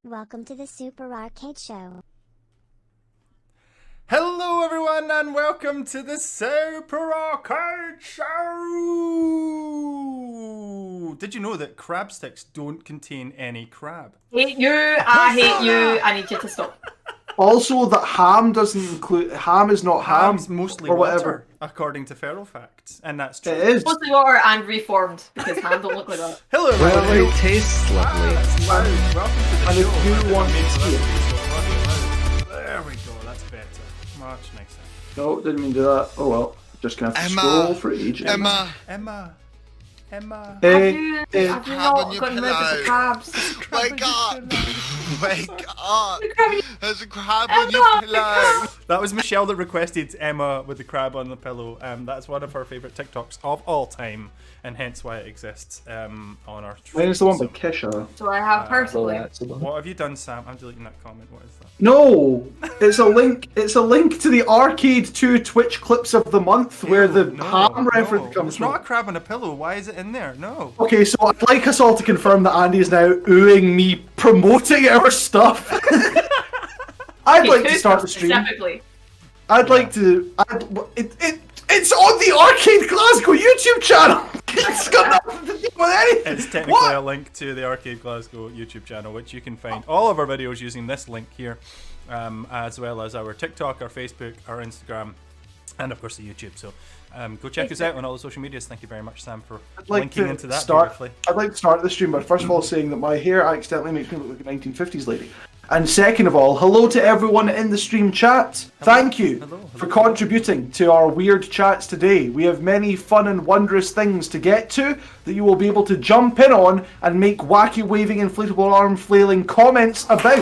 Welcome to the Super R-CADE Show. Hello everyone and welcome to the Super R-CADE Show! Did you know that crab sticks don't contain any crab? Hate you, I hate you, I need you to stop. Also, that ham doesn't include... Ham is not ham. Ham's mostly or water, whatever. according to feral facts. And that's true. It is. Mostly water and reformed, because ham don't look like that. Hello Well, everybody! it tastes lovely. Welcome to the And show. if you want to see it... There we go, that's better. Much nicer. No, didn't mean to do that. Oh well. Just gonna have to scroll for ages. Emma! Have you not Crab on your gotten rid of the pillow. crabs? Wake up! Wake up! There's a crab Emma, on your pillow! That was Michelle that requested Emma with the crab on the pillow. That's one of her favourite TikToks of all time, and hence why it exists on our stream. Mine is the one by So, Kesha. So I have personally. what have you done, Sam? I'm deleting that comment. What is that? No! It's a link. It's a link to the R-CADE 2 Twitch clips of the month where the ham reference comes It's from. not a crab on a pillow. Why is it in there? No. Okay, so I'd like us all to confirm that Andy is now oohing me promoting our stuff. I'd like to start the stream. Specifically. I'd like to. It's on the R-CADE Glasgow YouTube channel. It's got nothing to do with anything. It's technically What? a link to the R-CADE Glasgow YouTube channel, which you can find all of our videos using this link here, as well as our TikTok, our Facebook, our Instagram, and of course the YouTube. So go check us out on all the social medias. Thank you very much, Sam, for I'd like linking to into that start. beautifully. I'd like to start the stream by first of all saying that my hair accidentally makes me look like a 1950s lady, and second of all, hello to everyone in the stream chat. Thank you for contributing to our weird chats today. We have many fun and wondrous things to get to that you will be able to jump in on and make wacky waving inflatable arm flailing comments about.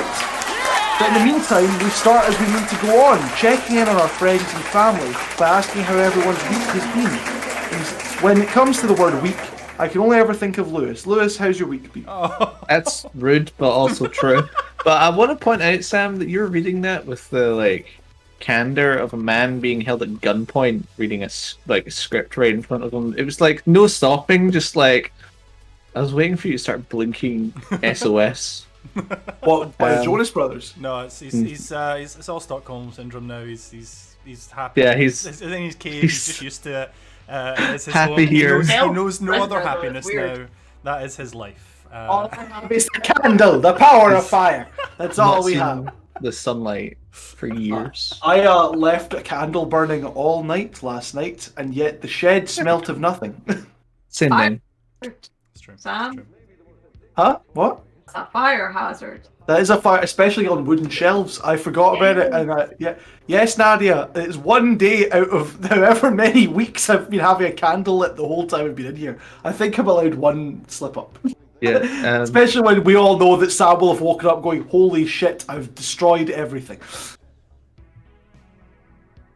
But in the meantime, we start as we need to go on, checking in on our friends and family by asking how everyone's week has been. And when it comes to the word week, I can only ever think of Lewis. Lewis, how's your week been? That's rude, but also true. But I want to point out, Sam, that you're reading that with the candor of a man being held at gunpoint, reading a script right in front of him. It was like no stopping, just like I was waiting for you to start blinking SOS. What, by the Jonas Brothers? No, it's all Stockholm syndrome now. He's happy. Yeah, I think he's caged. He's just used to it. It's his happy home. here. He knows no other Brother, happiness weird. now. That is his life. It's the candle, the power of fire. That's all Not we seen have. the sunlight for years. I left a candle burning all night last night, and yet the shed smelt of nothing. Same thing. It's true. Sam? It's true. Huh? What? It's a fire hazard. That is a fire, especially on wooden shelves. I forgot about it, and yes, Nadia, it's one day out of however many weeks I've been having a candle lit the whole time I've been in here. I think I'm allowed one slip up. Yeah. Especially when we all know that Sam will have woken up going, holy shit, I've destroyed everything.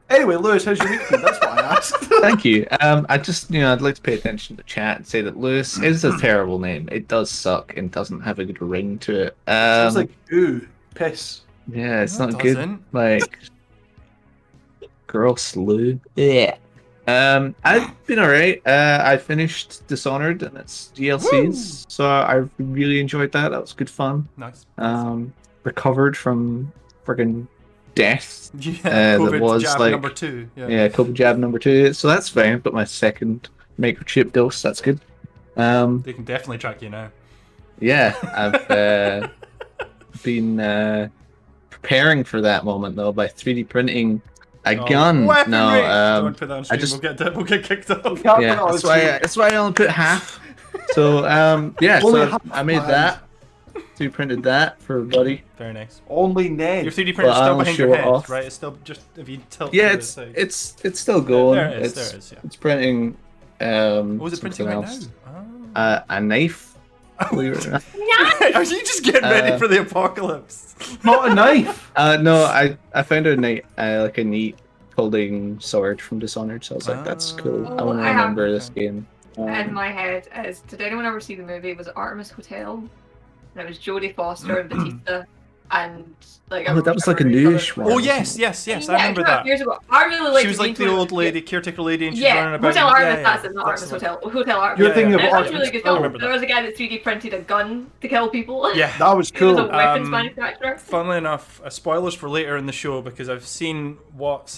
Anyway, Lewis, how's your week been? That's what I asked. Thank you. I'd like to pay attention to the chat and say that Lewis is a terrible name. It does suck and doesn't have a good ring to it. Sounds like, ooh, piss. Yeah, it's No, it not good. doesn't. Like, gross lube. Yeah. I've been alright. I finished Dishonored and its DLCs, so I really enjoyed that. That was good fun. Nice. Recovered from friggin' death. Yeah, COVID that was jab like number 2. yeah, COVID jab number 2. So that's fine. But my second microchip dose, that's good. They can definitely track you now. Yeah, I've been preparing for that moment though by 3D printing a gun. Weaponry! No, Don't put that on stream. We'll get kicked off. yeah, that's why I only put half. So yeah, Only so half I made that. 3D printed that for everybody. Very nice. Only Ned. Your 3D printer's Well, still I'll behind show your it head, off. right? It's still just if you tilt. Yeah, to the it's side. it's still going. There it is, yeah. It's printing. What was it printing something right else. now? A knife. believe it or not. Are you just getting ready for the apocalypse? Not a knife. No, I found a neat holding sword from Dishonored, so I was like, that's cool. I want to I have- remember this game. In my head is, did anyone ever see the movie? Was it Artemis Hotel? And it was Jodie Foster and Batista. and like Oh, that was like a newish one. Oh yes, yes, yes. I Yeah, remember 2.5 that. years ago. I really liked She was the like the Green old Tour. lady, caretaker lady, and she was Yeah, running about. Hotel Artemis, yeah, that's it, not that's Artemis the one. Hotel Artemis. You're thinking of That was Artemis. really good I film. remember There that. was a guy that 3D printed a gun to kill people. Yeah. That was He was a cool. weapons manufacturer. Funnily enough, spoilers for later in the show because I've seen what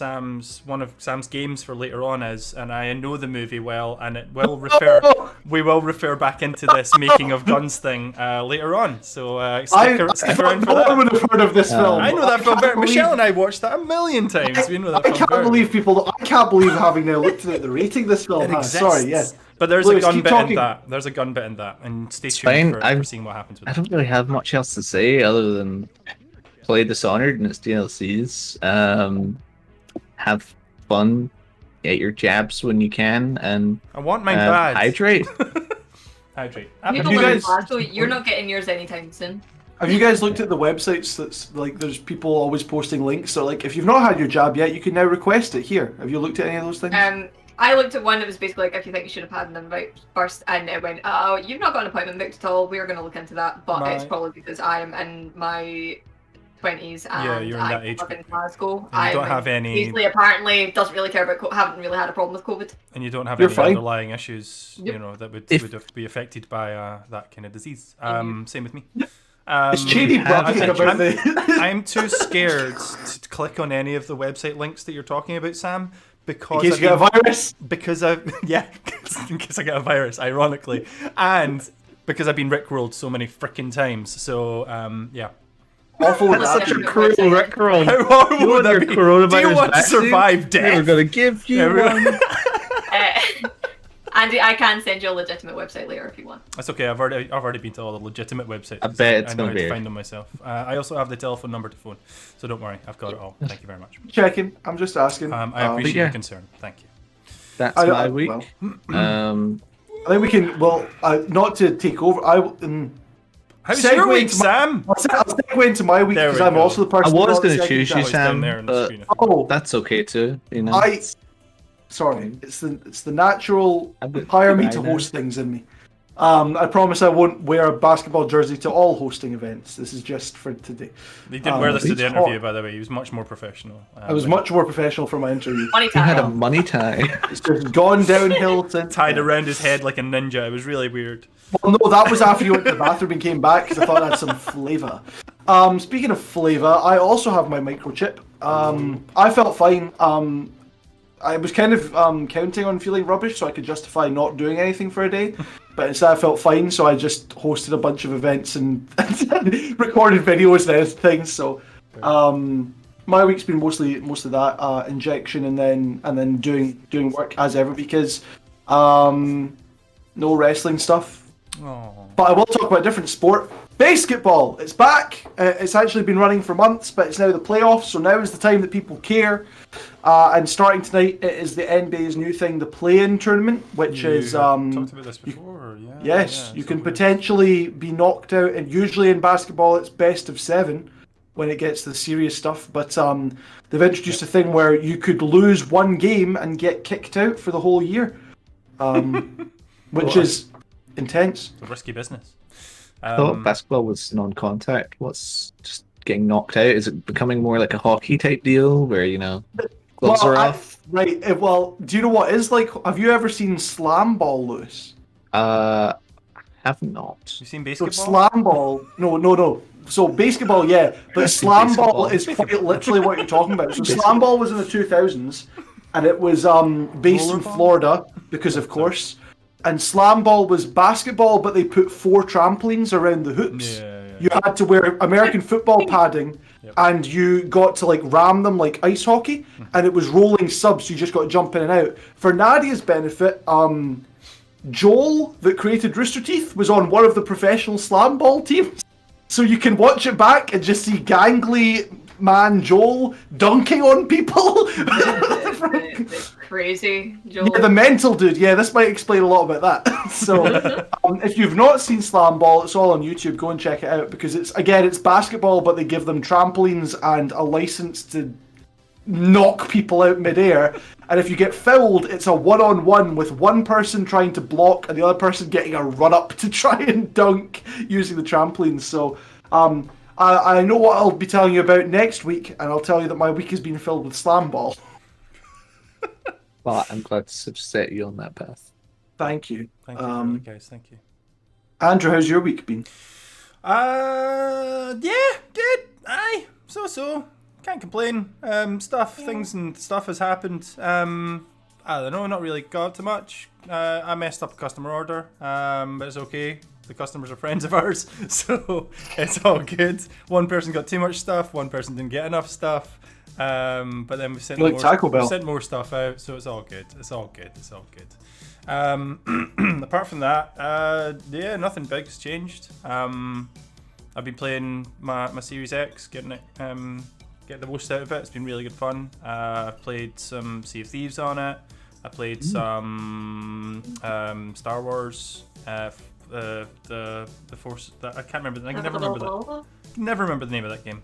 one of Sam's games for later on is, and I know the movie well, and it will refer. We will refer back into this making of guns thing later on. So stick around for No one that. would have heard of this film. I know that film very. can't believe- Michelle and I watched that a million times. We know that I film can't very believe people. I can't believe having now looked at the rating this film It has. exists. Sorry, yes. But there's Lewis, a gun keep bit talking. in that. There's a gun bit in that, and stay fine. tuned for seeing what happens with I it. don't really have much else to say other than play Dishonored and its DLCs. Have fun, get your jabs when you can, and I want mine bad. hydrate. Hydrate. You Have don't you live in guys- Glasgow, you're not getting yours anytime soon. Have you guys looked at the websites that's like there's people always posting links? So like if you've not had your jab yet, you can now request it here. Have you looked at any of those things? I looked at one that was basically like, if you think you should have had an invite first, and it went, oh, you've not got an appointment booked at all. We're going to look into that, but it's probably because I am in my 20s and you're in that I age live in group. Glasgow. And you don't have any- Basically, apparently, doesn't really care about. Haven't really had a problem with COVID. And you don't have You're any fine. underlying issues, Yep. you know, that would If- have be affected by that kind of disease. Same with me. It's Katy bragging about the. I'm too scared to click on any of the website links that you're talking about, Sam, because In case you get a virus. because I've in case I get a virus, ironically, and because I've been rickrolled so many freaking times. So yeah. Awful with That's that. such a cruel rickroll. How horrible would your that be? coronavirus Do you want to vaccine? survive death? We're gonna give you Everyone- one. Andy, I can send you a legitimate website later if you want. That's okay. I've already been to all the legitimate websites. I bet it's I know gonna how be to weird. find them myself. I also have the telephone number to phone, so don't worry. I've got it all. Thank you very much. Checking. I'm just asking. I appreciate yeah. your concern. Thank you. That's I don't- my week. well. Um, I think we can. Well, not to take over. How's Segue your week, into my- Sam? I'll segue into my week There because we I'm go. also the I person. was not the going to second choose you, guy. it's down Sam, there on the but screen. Oh, that's okay too. You know. Sorry, it's the natural A bit hire me shy to now. host things in me. I promise I won't wear a basketball jersey to all hosting events. This is just for today. He didn't wear this to the it's interview, hot. by the way. He was much more professional. I was much more professional for my interview. Money You had a time. money tie. It's just gone downhill since. tied around his head like a ninja. It was really weird. Well, no, that was after you went to the bathroom and came back because I thought it had some flavour. Speaking of flavour, I also have my microchip. I felt fine. I was kind of counting on feeling rubbish so I could justify not doing anything for a day. But instead I felt fine, so I just hosted a bunch of events and recorded videos and things. So my week's been mostly that injection and then doing work as ever because no wrestling stuff. Oh. But I will talk about a different sport. Basketball, it's back. It's actually been running for months, but it's now the playoffs, so now is the time that people care. And starting tonight, it is the NBA's new thing, the play-in tournament, which is talked about this before. Yeah. yes, yeah, you so can weird. potentially be knocked out. And usually in basketball, it's best of 7 when it gets to the serious stuff. But they've introduced a thing where you could lose one game and get kicked out for the whole year, which is intense. It's a risky business. I thought basketball was non-contact. What's just getting knocked out? Is it becoming more like a hockey type deal where gloves are off? Right. Well, do you know what is like? Have you ever seen slam ball, Lewis? I have not. You seen So basketball? slam ball, no. So basketball, yeah, but slam ball is quite literally what you're talking about. So slam ball was in the 2000s, and it was based in Rollerball? Florida because, of course. And slam ball was basketball, but they put 4 trampolines around the hoops. Yeah. You had to wear American football padding, and you got to like ram them like ice hockey, and it was rolling subs. So you just got to jump in and out. For Nadia's benefit, Joel, that created Rooster Teeth, was on one of the professional slam ball teams. So you can watch it back and just see gangly man Joel dunking on people. The crazy Joel. Yeah, the mental dude. Yeah, this might explain a lot about that. So, if you've not seen Slam Ball, it's all on YouTube. Go and check it out because it's basketball, but they give them trampolines and a license to knock people out midair. And if you get fouled, it's a one-on-one with one person trying to block and the other person getting a run up to try and dunk using the trampolines. So, I know what I'll be telling you about next week, and I'll tell you that my week has been filled with slam ball. Well, I'm glad to set you on that path. Thank you. Thank you, for that, guys. Thank you. Andrew, how's your week been? Yeah, good. Aye, so. Can't complain. Things and stuff has happened. I don't know, not really got to much. I messed up a customer order, but it's okay. The customers are friends of ours, so it's all good. One person got too much stuff, one person didn't get enough stuff. But then we sent more stuff out, so it's all good. It's all good. Apart from that, yeah, nothing big's changed. I've been playing my Series X, getting the most out of it. It's been really good fun. I've played some Sea of Thieves on it. I played some Star Wars. The Force. I can't remember. I can never remember that. Never remember the name of that game.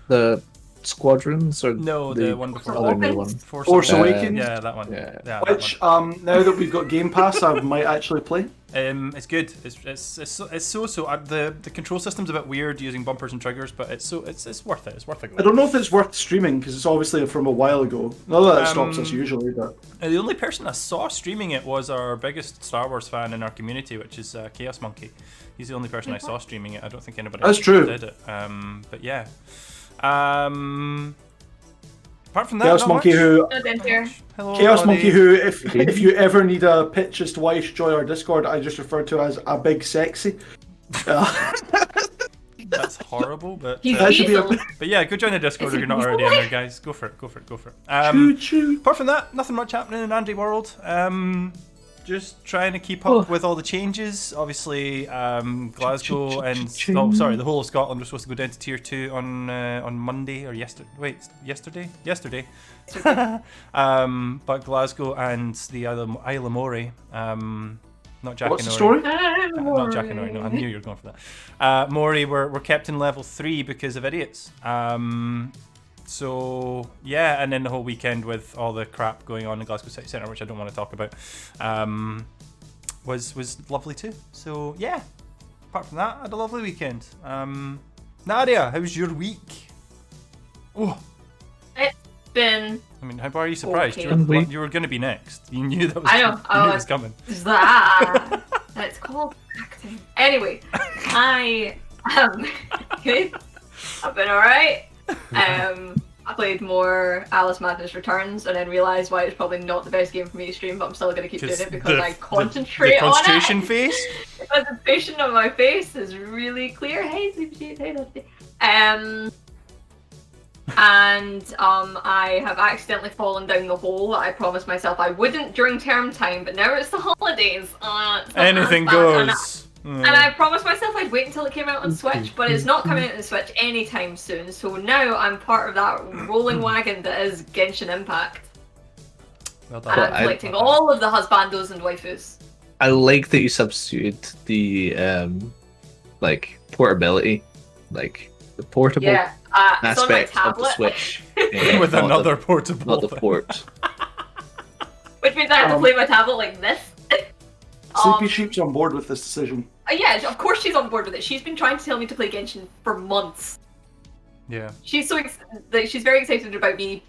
The Squadrons or no, the one before. Other new one. Force Awakens. Yeah, that one. Yeah. Which now that we've got Game Pass, I might actually play. It's good. It's so. The control system's a bit weird using bumpers and triggers, but it's worth it. It's worth it. I don't know if it's worth streaming because it's obviously from a while ago. Not that it stops us usually, but the only person I saw streaming it was our biggest Star Wars fan in our community, which is Chaos Monkey. He's the only person I saw streaming it. I don't think anybody else did it. But yeah. Apart from that, Chaos Monkey, Hello, Chaos buddy. Monkey, who, if you ever need a pitch as to why you should join our Discord, I just refer to as a big sexy. That's horrible, but that should be but yeah, go join the Discord if you're not already in there, guys. Go for it. Choo. Apart from that, nothing much happening in Andy World. Just trying to keep up with all the changes. Obviously, Glasgow and the whole of Scotland are supposed to go down to Tier 2 on Monday or yesterday. But Glasgow and the Isle of Moray, not Jack What's and the story? Not Jack and Nori. No, I knew you were going for that. Moray were kept in level 3 because of idiots. So yeah, and then the whole weekend with all the crap going on in Glasgow City Centre, which I don't want to talk about, was lovely too. So yeah, apart from that, I had a lovely weekend. Nadia, how was your week? Oh, it's been. I mean, how are you surprised? Okay. You were going to be next. You knew that was. I know. You knew it was coming. It's called acting. Anyway, I good. I've been alright. I played more Alice Madness Returns and then realised why it's probably not the best game for me to stream, but I'm still going to keep doing it because I concentrate on it. The concentration face? The concentration on my face is really clear. Hey, Sleepy, hey, Dusty. And I have accidentally fallen down the hole that I promised myself I wouldn't during term time, but now it's the holidays. Anything goes. And I promised myself I'd wait until it came out on Switch, but it's not coming out on Switch anytime soon. So now I'm part of that rolling wagon that is Genshin Impact. Well done. And I'm collecting all of the husbandos and waifus. I like that you substituted the portability, like the portable aspect of the Switch with another portable, not the port. Which means I have to play my tablet like this. Sleepy Sheep's on board with this decision. Yeah, of course she's on board with it. She's been trying to tell me to play Genshin for months. Yeah. She's she's very excited about me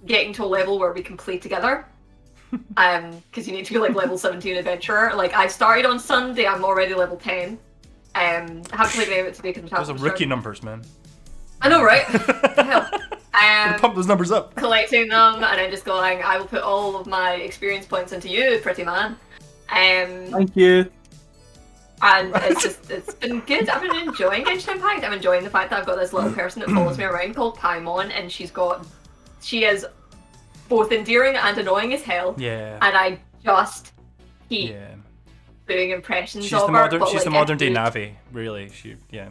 getting to a level where we can play together. Because you need to be like level 17 adventurer. Like I started on Sunday, I'm already level 10. I have to play the game today because those are rookie numbers, man. I know, right? What the hell? Pump those numbers up. Collecting them and then just going, I will put all of my experience points into you, pretty man. Thank you. And it's been good. I've been enjoying Genshin Impact. I'm enjoying the fact that I've got this little person that follows me around called Paimon, and she is both endearing and annoying as hell. Yeah. And I just keep doing impressions she's of the her. Modern, she's the modern day Navi, really.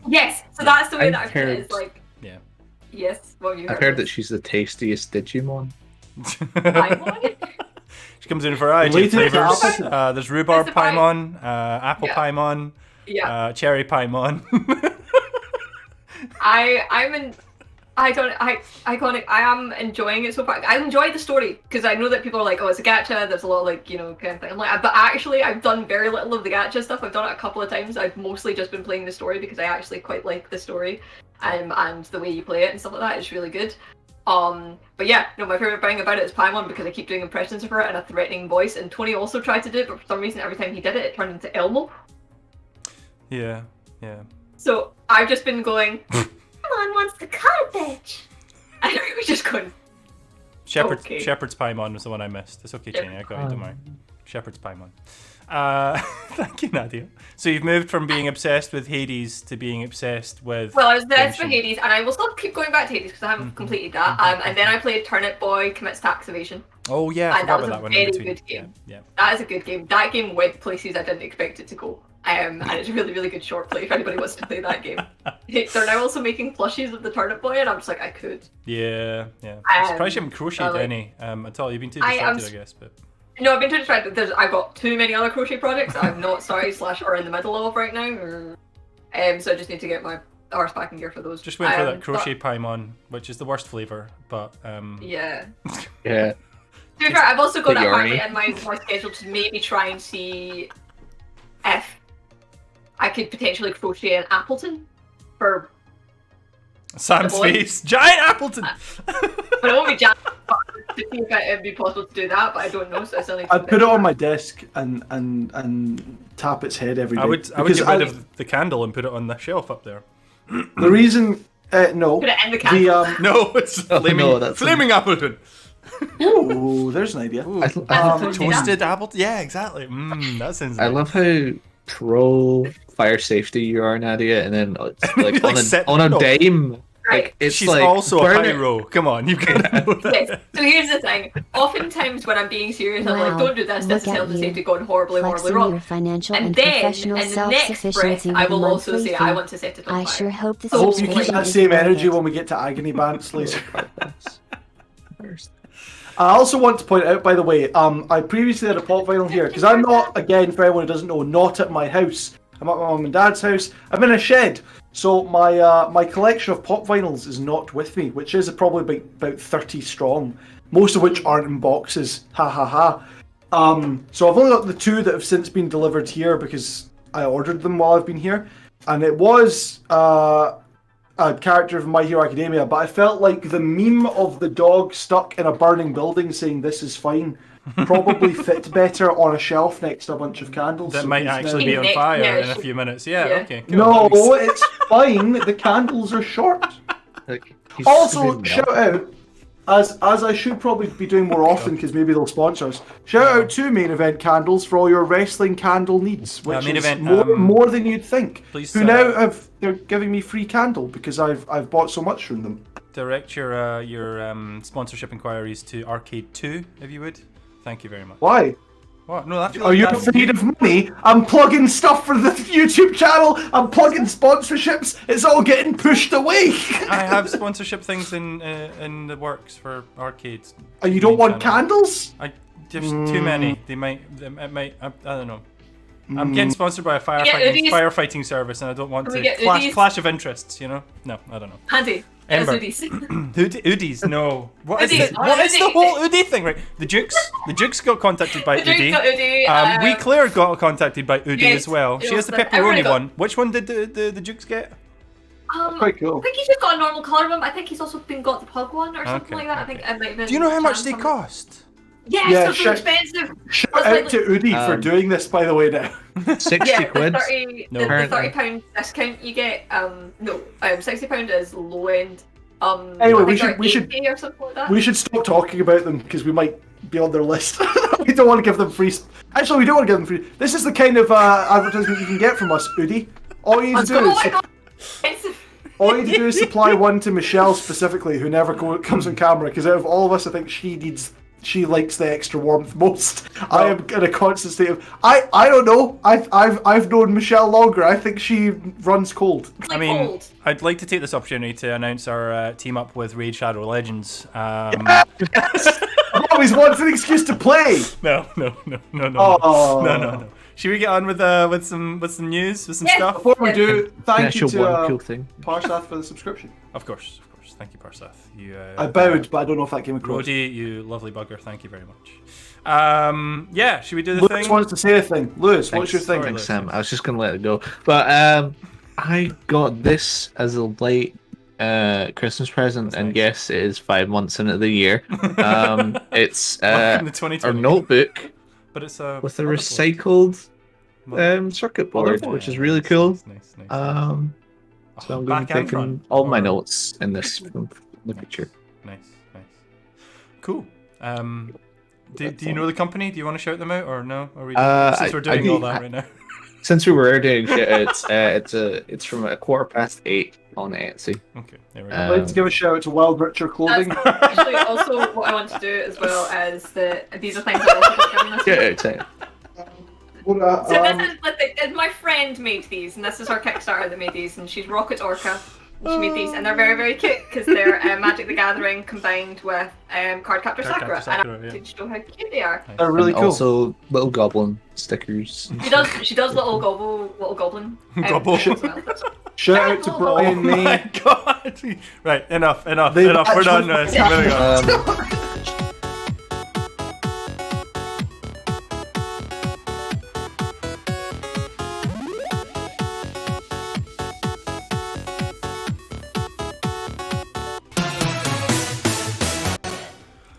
Yes. So that's the way that I've put it. It's like. Yeah. Yes. Well, I've heard that she's the tastiest Digimon. Paimon. She comes in for flavors. There's rhubarb Paimon, apple Paimon, cherry Paimon. I'm iconic. I am enjoying it so far. I enjoy the story because I know that people are like, oh, it's a gacha. There's a lot of like, kind of thing. I'm like, but actually, I've done very little of the gacha stuff. I've done it a couple of times. I've mostly just been playing the story because I actually quite like the story, and the way you play it and stuff like that is really good. But yeah, no, my favorite thing about it is Paimon because I keep doing impressions of her in a threatening voice, and Tony also tried to do it, but for some reason, every time he did it, it turned into Elmo. Yeah. So I've just been going. Paimon wants to cut a bitch. And I was just going. Shepherd's Paimon was the one I missed. It's okay, Jenny. I got you. Don't worry. Shepherd's Paimon. Thank you, Nadia. So you've moved from being obsessed with Hades to being obsessed with. Well, I was obsessed with Hades, and I will still keep going back to Hades because I haven't completed that. And then I played Turnip Boy Commits Tax Evasion. Oh yeah, I and that was about a that one very in between. good game. Yeah. That is a good game. That game went places I didn't expect it to go. And it's a really, really good short play if anybody wants to play that game. They're now also making plushies of the Turnip Boy, and I'm just like, I could. Yeah. I'm surprised you haven't crocheted any at all. You've been too distracted, I guess. But no, I've been too distracted. I've got too many other crochet projects that I've not started / are in the middle of right now. So I just need to get my arse packing gear for those. Just wait for that crochet Paimon, which is the worst flavour, but yeah. Yeah. To be fair, I've also got The that yarny. apparently in my schedule to maybe try and see if I could potentially crochet an Appleton for Sam's boy. face, giant Appleton. but it won't be jacked to see if it'd be possible to do that, but I don't know, so I still need to I'd put it on my desk and tap its head every day. I would get rid of the candle and put it on the shelf up there. The reason, no. Put it in the candle. No, it's flaming Appleton. Oh, there's an idea. Ooh, Appleton. toasted Appleton. Yeah, exactly. That sounds. I love how pro fire safety you are, Nadia, and then it's like on a dime. Right. Like, it's She's like, also a burn it. pyro. Come on, you can know that. Yes. So here's the thing. Oftentimes when I'm being serious, I'm like, Wow, don't do this. This is look at health and you, safety gone horribly Flexing wrong. your financial And and then, professional in the next breath, self-sufficiency I with will also monthly say fee. I want to set it on I fire. sure hope this I hope you subscription keep that is same worth energy it. when we get to Agony Bants later. I also want to point out, by the way, I previously had a pop vinyl here, because I'm not, again, for anyone who doesn't know, not at my house. I'm at my mum and dad's house. I'm in a shed. So my collection of pop vinyls is not with me, which is probably about 30 strong, most of which aren't in boxes. Ha ha ha. So I've only got the 2 that have since been delivered here because I ordered them while I've been here. And it was a character of My Hero Academia, but I felt like the meme of the dog stuck in a burning building saying "this is fine" probably fit better on a shelf next to a bunch of candles. That so might it's actually now- be on Yeah, fire yeah, in a few minutes. Yeah. yeah. Okay. Cool. No, That makes- it's fine. The candles are short. Like, he's Also, doing shout out, as I should probably be doing more often because maybe they'll sponsor us. Shout out to Main Event Candles for all your wrestling candle needs, which Main is Event, more than you'd think. please, Who now they're giving me free candle because I've bought so much from them. direct your sponsorship inquiries to R-CADE 2, if you would. Thank you very much. Why? What? No, that's Are you afraid of money? I'm plugging stuff for the YouTube channel. I'm plugging sponsorships. It's all getting pushed away. I have sponsorship things in the works for arcades. And you don't want candles? There's too many. It might. I don't know. I'm getting sponsored by a Udis. firefighting service, and I don't want Can we to get Udis? clash of interests. You know? No, I don't know. Handy. Ember. Udis, no. What is Udis, it? What is the Udis. whole Udi thing? Right, the Jukes got contacted by The Jukes Udi. got Udi, We Claire got contacted by Udi yes, as well. it She has was the the- everybody pepperoni got- one. Which one did the Jukes get? Quite cool. I think he's just got a normal colour one. I think he's also got the pug one or something Okay, like that. I okay. think it might have been Do you know how much Chan they something. cost? Yeah, Yeah, it's so shout- expensive. Shout It's out like- to Udi for doing this, by the way, now. 60 Yeah, quid. the 30, No. the Apparently. £30 discount you get. £60 is low end. Anyway, I we think should- they're 80 or something like that. We should stop talking about them because we might be on their list. We don't want to give them free. Actually, we don't want to give them free. This is the kind of advertisement you can get from us, Udi. All you need to do Oh is my God, expensive. all you need to do is supply one to Michelle specifically, who never comes on camera. Because out of all of us, I think she likes the extra warmth most. I am in a constant state of I don't know. I've known Michelle longer. I think she runs cold. I mean, I'd like to take this opportunity to announce our team up with Raid Shadow Legends. I've always wanted an excuse to play. No. Oh. No. Should we get on with some news, with some Yes. stuff? Before we do, thank you Actual one to cool thing. Parshath for the subscription. Of course. course. Thank you, Parseth. You. I bowed, but I don't know if that came across. Roddy, you lovely bugger. Thank you very much. Yeah, should we do the Lewis thing? wants to say a thing. Lewis, what's your thing? Sorry, Thanks, Sam. I was just gonna let it go, but I got this as a late Christmas present, and yes, it is 5 months into the year. It's Welcome to a 2020. notebook But it's with a motherboard. recycled circuit board, Motherboard. which is really cool. Nice. So I'm going to be taking all my notes in this from the picture. Nice. Cool. Do you know the company? Do you want to shout them out or no? Or since we're doing all that right now. Since we were doing shit, it's from 8:15 on Etsy. Okay, there we go. I'd like to give a shout out to Wild Richer Clothing. That's actually also what I want to do as well as these are things I also got given this Yeah, week. it's it. So this is my friend made these, and this is her Kickstarter that made these, and she's Rocket Orca. And she made these, and they're very, very cute because they're Magic the Gathering combined with Cardcaptor Sakura, and I wanted to show how cute they are. They're really And cool. Also, little goblin stickers. She does little goblin. Gobble. as well. Shout out to Brian Oh May. my god! Right, enough. They've We're done. actually- Moving on.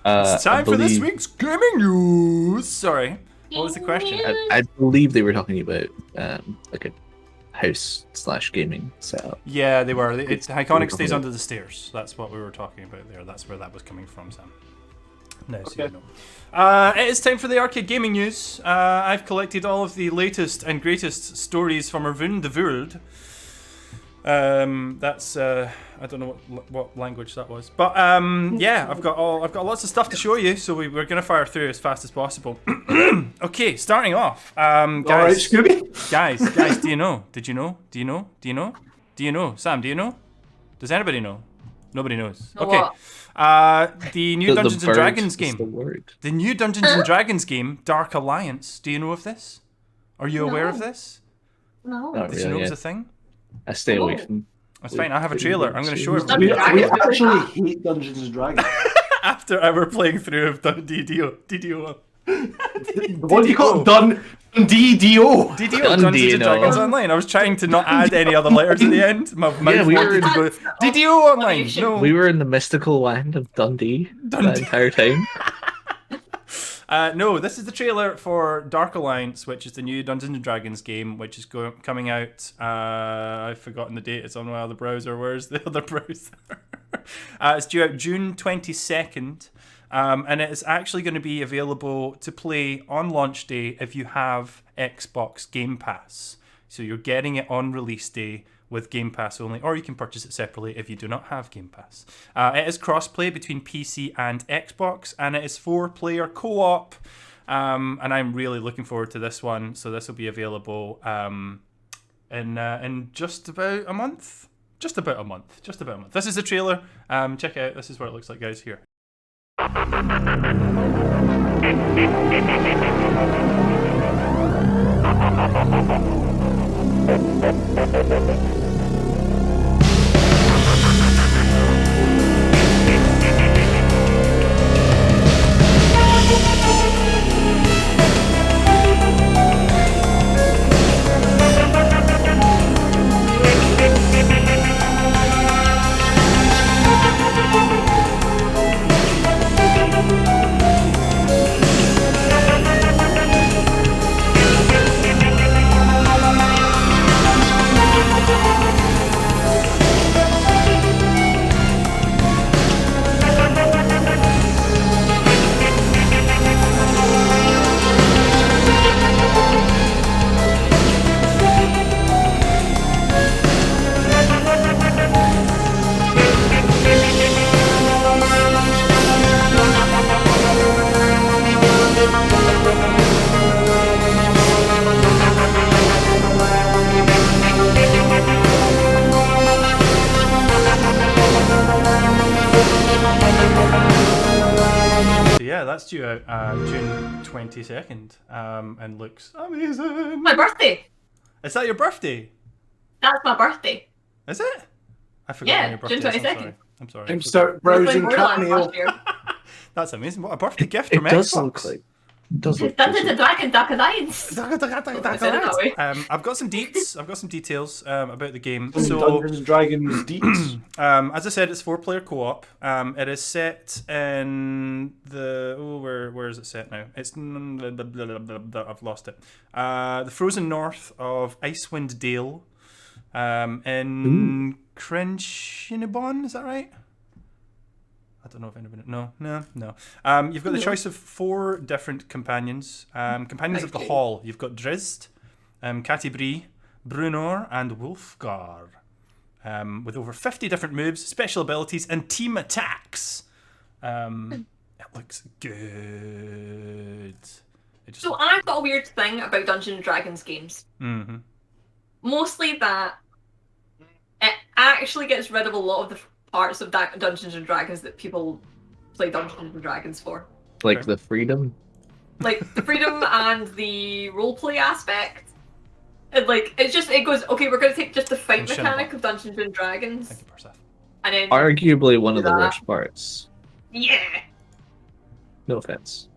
It's time for this week's gaming news. Sorry, what was the question? I believe they were talking about like a house/gaming setup. Yeah, they were. It's Iconic stays under the stairs. That's what we were talking about there. That's where that was coming from, Sam. No, so you know. It is time for the arcade gaming news. I've collected all of the latest and greatest stories from around the world. That's I don't know what language that was, but yeah, I've got lots of stuff to show you, so we're gonna fire through as fast as possible. Okay, starting off, guys. All right, Scooby. Guys, do you know? Did you know? Do you know? Do you know? Do you know? Sam, do you know? Does anybody know? Nobody knows. Know Okay. what? The new Dungeons and bird Dragons is the game. word. The new Dungeons and Dragons game, Dark Alliance. Do you know of this? Are you aware of No. this? No. Not Did you know really. it was Yeah. a thing? I stay away from. That's fine. I have a trailer. I'm going to show We, everybody we actually hate Dungeons and Dragons. after our playing through of DDO. What do you call it? Dundee DO. DDO, Dundee, Dungeons and no. Dragons Online. I was trying to not add any other letters at the end. My mouth we wanted were- to go, DDO Online. No. We were in the mystical land of Dundee that Dundee. entire time. No, this is the trailer for Dark Alliance, which is the new Dungeons and Dragons game, which is coming out. I've forgotten the date. It's on my other browser. Where's the other browser? It's due out June 22nd, and it is actually going to be available to play on launch day if you have Xbox Game Pass. So you're getting it on release day with Game Pass only, or you can purchase it separately if you do not have Game Pass. It is cross-play between PC and Xbox, and it is 4-player co-op, and I'm really looking forward to this one. So this will be available in just about a month. Just about a month. This is the trailer. Check it out. This is what it looks like, guys. Here. So yeah, that's due out June 22nd, and looks amazing. My birthday. Is that your birthday? That's my birthday. Is it? I forgot Yeah, when your birthday June is, I'm 22nd. sorry. I'm sorry. Time to start We played browsing Borderlands Cameo. last year. That's amazing. What a birthday gift It from does Xbox. look like. It does look Dungeons just and Dragons Dark Alliance. I said it that way. I've got some deets. I've got some details about the game. Some So, Dungeons and Dragons deets. as I said, it's 4-player co-op. It is set in the where is it set now? It's I've lost it. The frozen north of Icewind Dale, in Crenchinibbon. Is that right? I don't know if anybody. No. You've got the choice of 4 different companions. Companions of the Hall. You've got Drizzt, Katy, Brunor, and Wulfgar. With over 50 different moves, special abilities, and team attacks. It looks good. So I've got a weird thing about Dungeons and Dragons games. Mm-hmm. Mostly that it actually gets rid of a lot of the parts of Dungeons and Dragons that people play Dungeons and Dragons for. Like the freedom. Like the freedom and the roleplay aspect. And like it goes, okay, we're gonna take just the fight mechanic of Dungeons and Dragons. Thank you, Persef. And then Arguably one of the worst parts. yeah. No offense.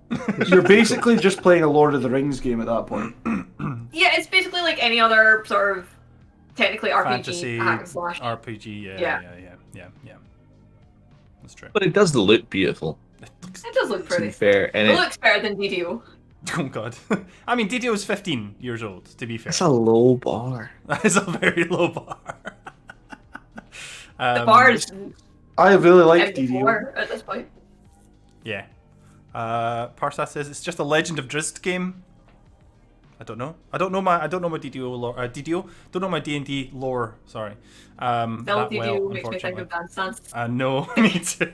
You're basically just playing a Lord of the Rings game at that point. Yeah, it's basically like any other sort of technically RPG Fantasy, hack and slash. RPG, yeah. That's true. But it does look beautiful. It does look To pretty. be fair, and It looks better than DDO. Oh god. I mean, DDO is 15 years old, to be fair. it's a low bar. That is a very low bar. The bar is I really like DDO. M4 at this point. Yeah. Parsat says it's just a Legend of Drizzt game. I don't know my DDO lore. DDO. Don't know my D&D lore. Sorry. Still That DDO well, makes me think unfortunately. of Dance Dance. No, me too.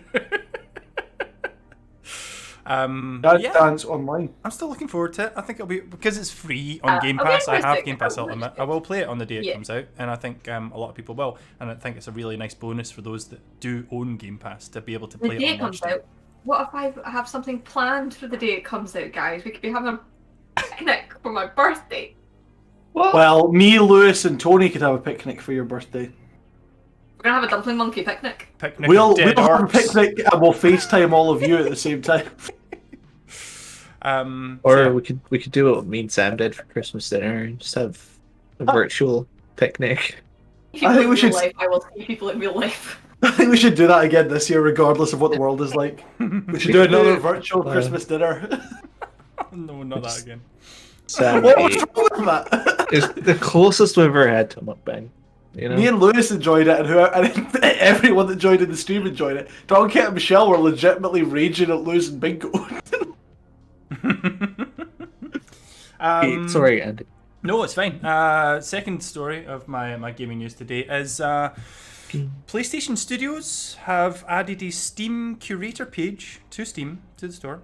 Yeah, Dance Online. I'm still looking forward to it. I think it'll be because it's free on Game I'll be Pass. I have realistic, Game Pass I'll be Ultimate. I realistic. will play it on the day it Yeah. comes out, and I think a lot of people will. And I think it's a really nice bonus for those that do own Game Pass to be able to The play day it it on comes launch day. out. What if I have something planned for the day it comes out, guys? We could be having a picnic for my birthday. What? Well, me, Lewis, and Tony could have a picnic for your birthday. We're gonna have a dumpling monkey picnic. Picnic We'll of Dead have a Orcs. picnic and we'll FaceTime all of you at the same time. Or we could do what me and Sam did for Christmas dinner and just have a virtual picnic. People I think in we real should- life. I will see people in real life. I think we should do that again this year, regardless of what the world is like. We should do another virtual Christmas dinner. No, not that again. Sam What was ate. wrong with that? It's the closest we've ever had to a mukbang. You know? Me and Lewis enjoyed it, and everyone that joined in the stream enjoyed it. Donkey and Michelle were legitimately raging at losing bingo. Sorry, Andy. No, it's fine. Second story of my gaming news today is PlayStation Studios have added a Steam curator page to Steam, to the store,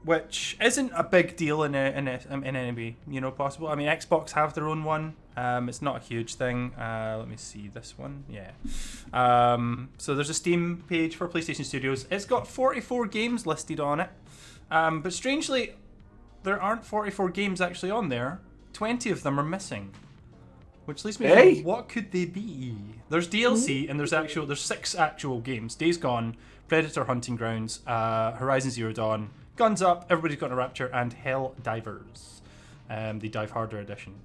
which isn't a big deal in any way, possible. I mean, Xbox have their own one. It's not a huge thing. Let me see this one. Yeah. So there's a Steam page for PlayStation Studios. It's got 44 games listed on it. But strangely, there aren't 44 games actually on there. 20 of them are missing. Which leads me to Hey. what could they be? There's DLC and there's 6 actual games. Days Gone, Predator Hunting Grounds, Horizon Zero Dawn, Guns Up, Everybody's Got a Rapture, and Hell Divers. The Dive Harder edition.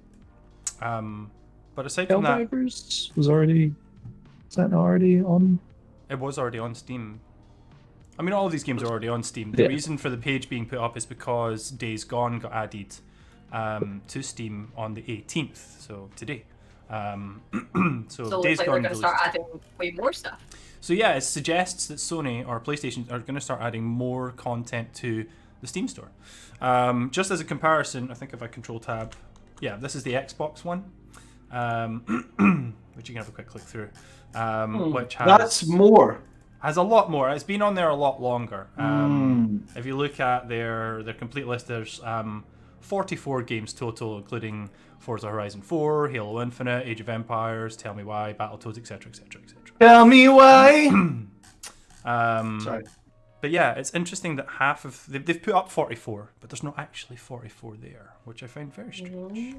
But aside from that, Helldivers was already. Is that already on? it was already on Steam. I mean, all of these games are already on Steam. The Yeah. reason for the page being put up is because Days Gone got added to Steam on the 18th, so today. So Days it's like Gone they're gonna start released. adding way more stuff. So yeah, it suggests that Sony or PlayStation are going to start adding more content to the Steam store. Just as a comparison, I think if I control tab, yeah, this is the Xbox one, which you can have a quick click through, which That's more. has a lot more. It's been on there a lot longer. If you look at their complete list, there's 44 games total, including Forza Horizon 4, Halo Infinite, Age of Empires, Tell Me Why, Battletoads, etc., etc., etc. Tell me why. Um, Sorry. But yeah, it's interesting that half of they've put up 44, but there's not actually 44 there, which I find very strange.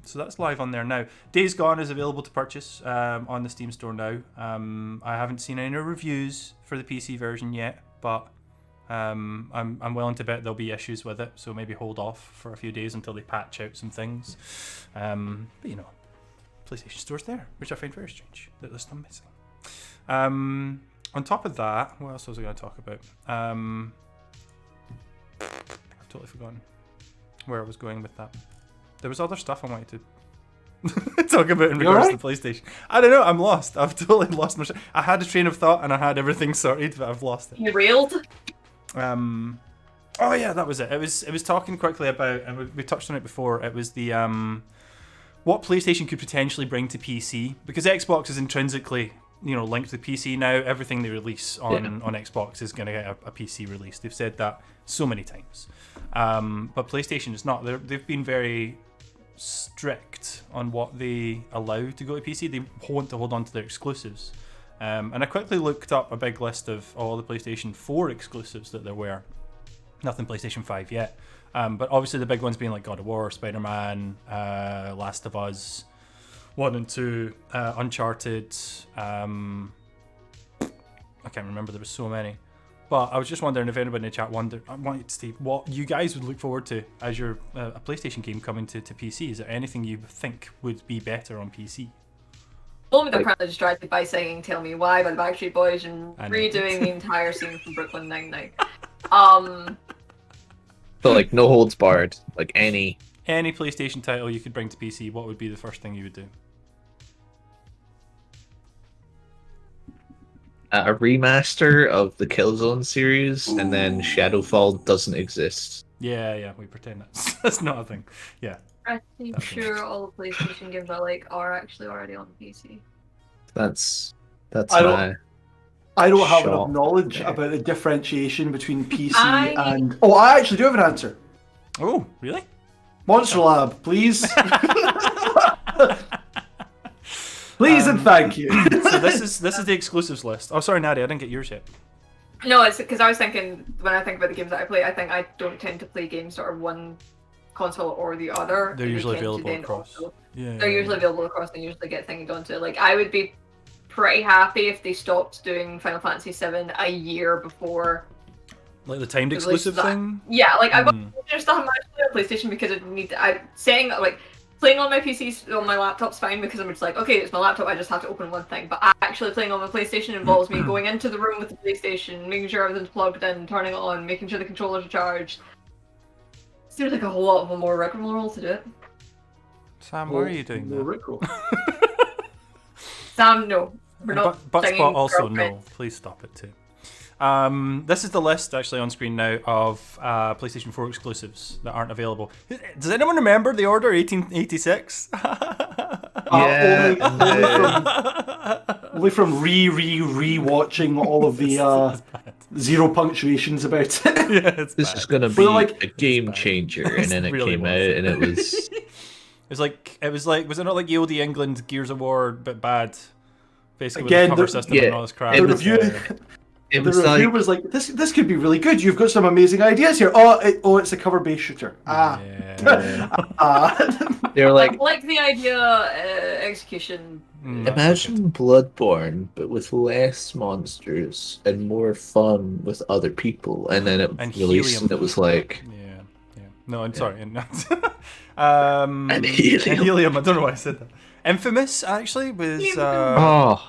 So that's live on there now. Days Gone is available to purchase on the Steam store now. I haven't seen any reviews for the PC version yet, but I'm willing to bet there'll be issues with it. So maybe hold off for a few days until they patch out some things. But you know, PlayStation Store's there, which I find very strange that there's some missing. On top of that, what else was I going to talk about? I've totally forgotten where I was going with that. There was other stuff I wanted to talk about in regards to the PlayStation. I don't know, I'm lost. I've totally lost my I had a train of thought and I had everything sorted, but I've lost it. You railed? Oh yeah, that was it. It was talking quickly about, and we touched on it before, it was the what PlayStation could potentially bring to PC, because Xbox is intrinsically, you know, linked to PC now. Everything they release on Xbox is going to get a PC release. They've said that so many times. But PlayStation is not. They've been very strict on what they allow to go to PC. They want to hold on to their exclusives. And I quickly looked up a big list of all the PlayStation 4 exclusives that there were. Nothing PlayStation 5 yet. But obviously the big ones being like God of War, Spider-Man, Last of Us, 1 and 2, Uncharted, I can't remember, there was so many. But I was just wondering if anybody in the chat wanted to see what you guys would look forward to as your a PlayStation game coming to PC. Is there anything you think would be better on PC? Only they're currently distracted by singing Tell Me Why by the Backstreet Boys and redoing the entire scene from Brooklyn Nine-Nine. So like no holds barred, like any PlayStation title you could bring to PC, what would be the first thing you would do? A remaster of the Killzone series, and then Shadowfall doesn't exist. Yeah, we pretend that's not a thing. Yeah. I'm sure all the PlayStation games are actually already on PC. That's I don't have enough shock knowledge there. about the differentiation between PC and... Oh, I actually do have an answer. Oh, really? Monster Lab, please. Please and thank you. So this is the exclusives list. Oh, sorry, Nadia, I didn't get yours yet. No, it's because I was thinking, when I think about the games that I play, I think I don't tend to play games sort of one console or the other. They're usually tend to available then across. also- Yeah. They're usually available across and usually get things onto. Like, I would be pretty happy if they stopped doing Final Fantasy VII a year before. Like the timed exclusive thing? Yeah, like I still have my PlayStation because playing on my PC on my laptop's fine because I'm just like, okay, it's my laptop, I just have to open one thing. But actually playing on my PlayStation involves me going into the room with the PlayStation, making sure everything's plugged in, turning it on, making sure the controllers are charged. Seems like a whole lot of a more rigmarole to do it. Sam, why are you doing that? Sam, no. We're not Buttspot singing also Girlfriend. no. Please stop it too. This is the list actually on screen now of PlayStation 4 exclusives that aren't available. Does anyone remember the Order 1886? Only from re-watching all of the zero punctuations about it. Yeah, This is gonna be a game changer, and then it really came was. out, and it was. It was like, was it not like Ye Olde England Gears of War but bad? Basically, Again, with the cover the- system yeah, and all this crap. it The was, review, It the was review like was like, this could be really good. You've got some amazing ideas here. Oh, it's a cover-based shooter. they were like, I like the idea, execution. imagine Bloodborne, but with less monsters and more fun with other people. And then it And released, helium. and it was like, Yeah. No, I'm sorry. and And helium. helium. I don't know why I said that. Infamous actually was.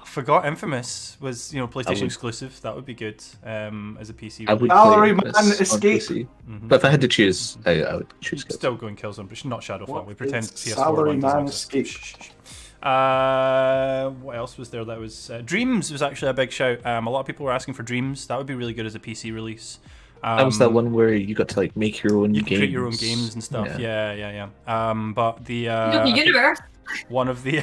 Forgot Infamous was PlayStation would- exclusive. That would be good as a PC. I would release. Valerie play Man this on Escape. PC. But if I had to choose, I would choose. Still going Killzone, but not Shadowfall. What We pretend is PS4 Salary one doesn't Man exist. Escape? Shh. What else was there? That was Dreams was actually a big shout. A lot of people were asking for Dreams. That would be really good as a PC release. That was that one where you got to like make your own You games. can create your own games and stuff. Yeah. But the The universe. one of the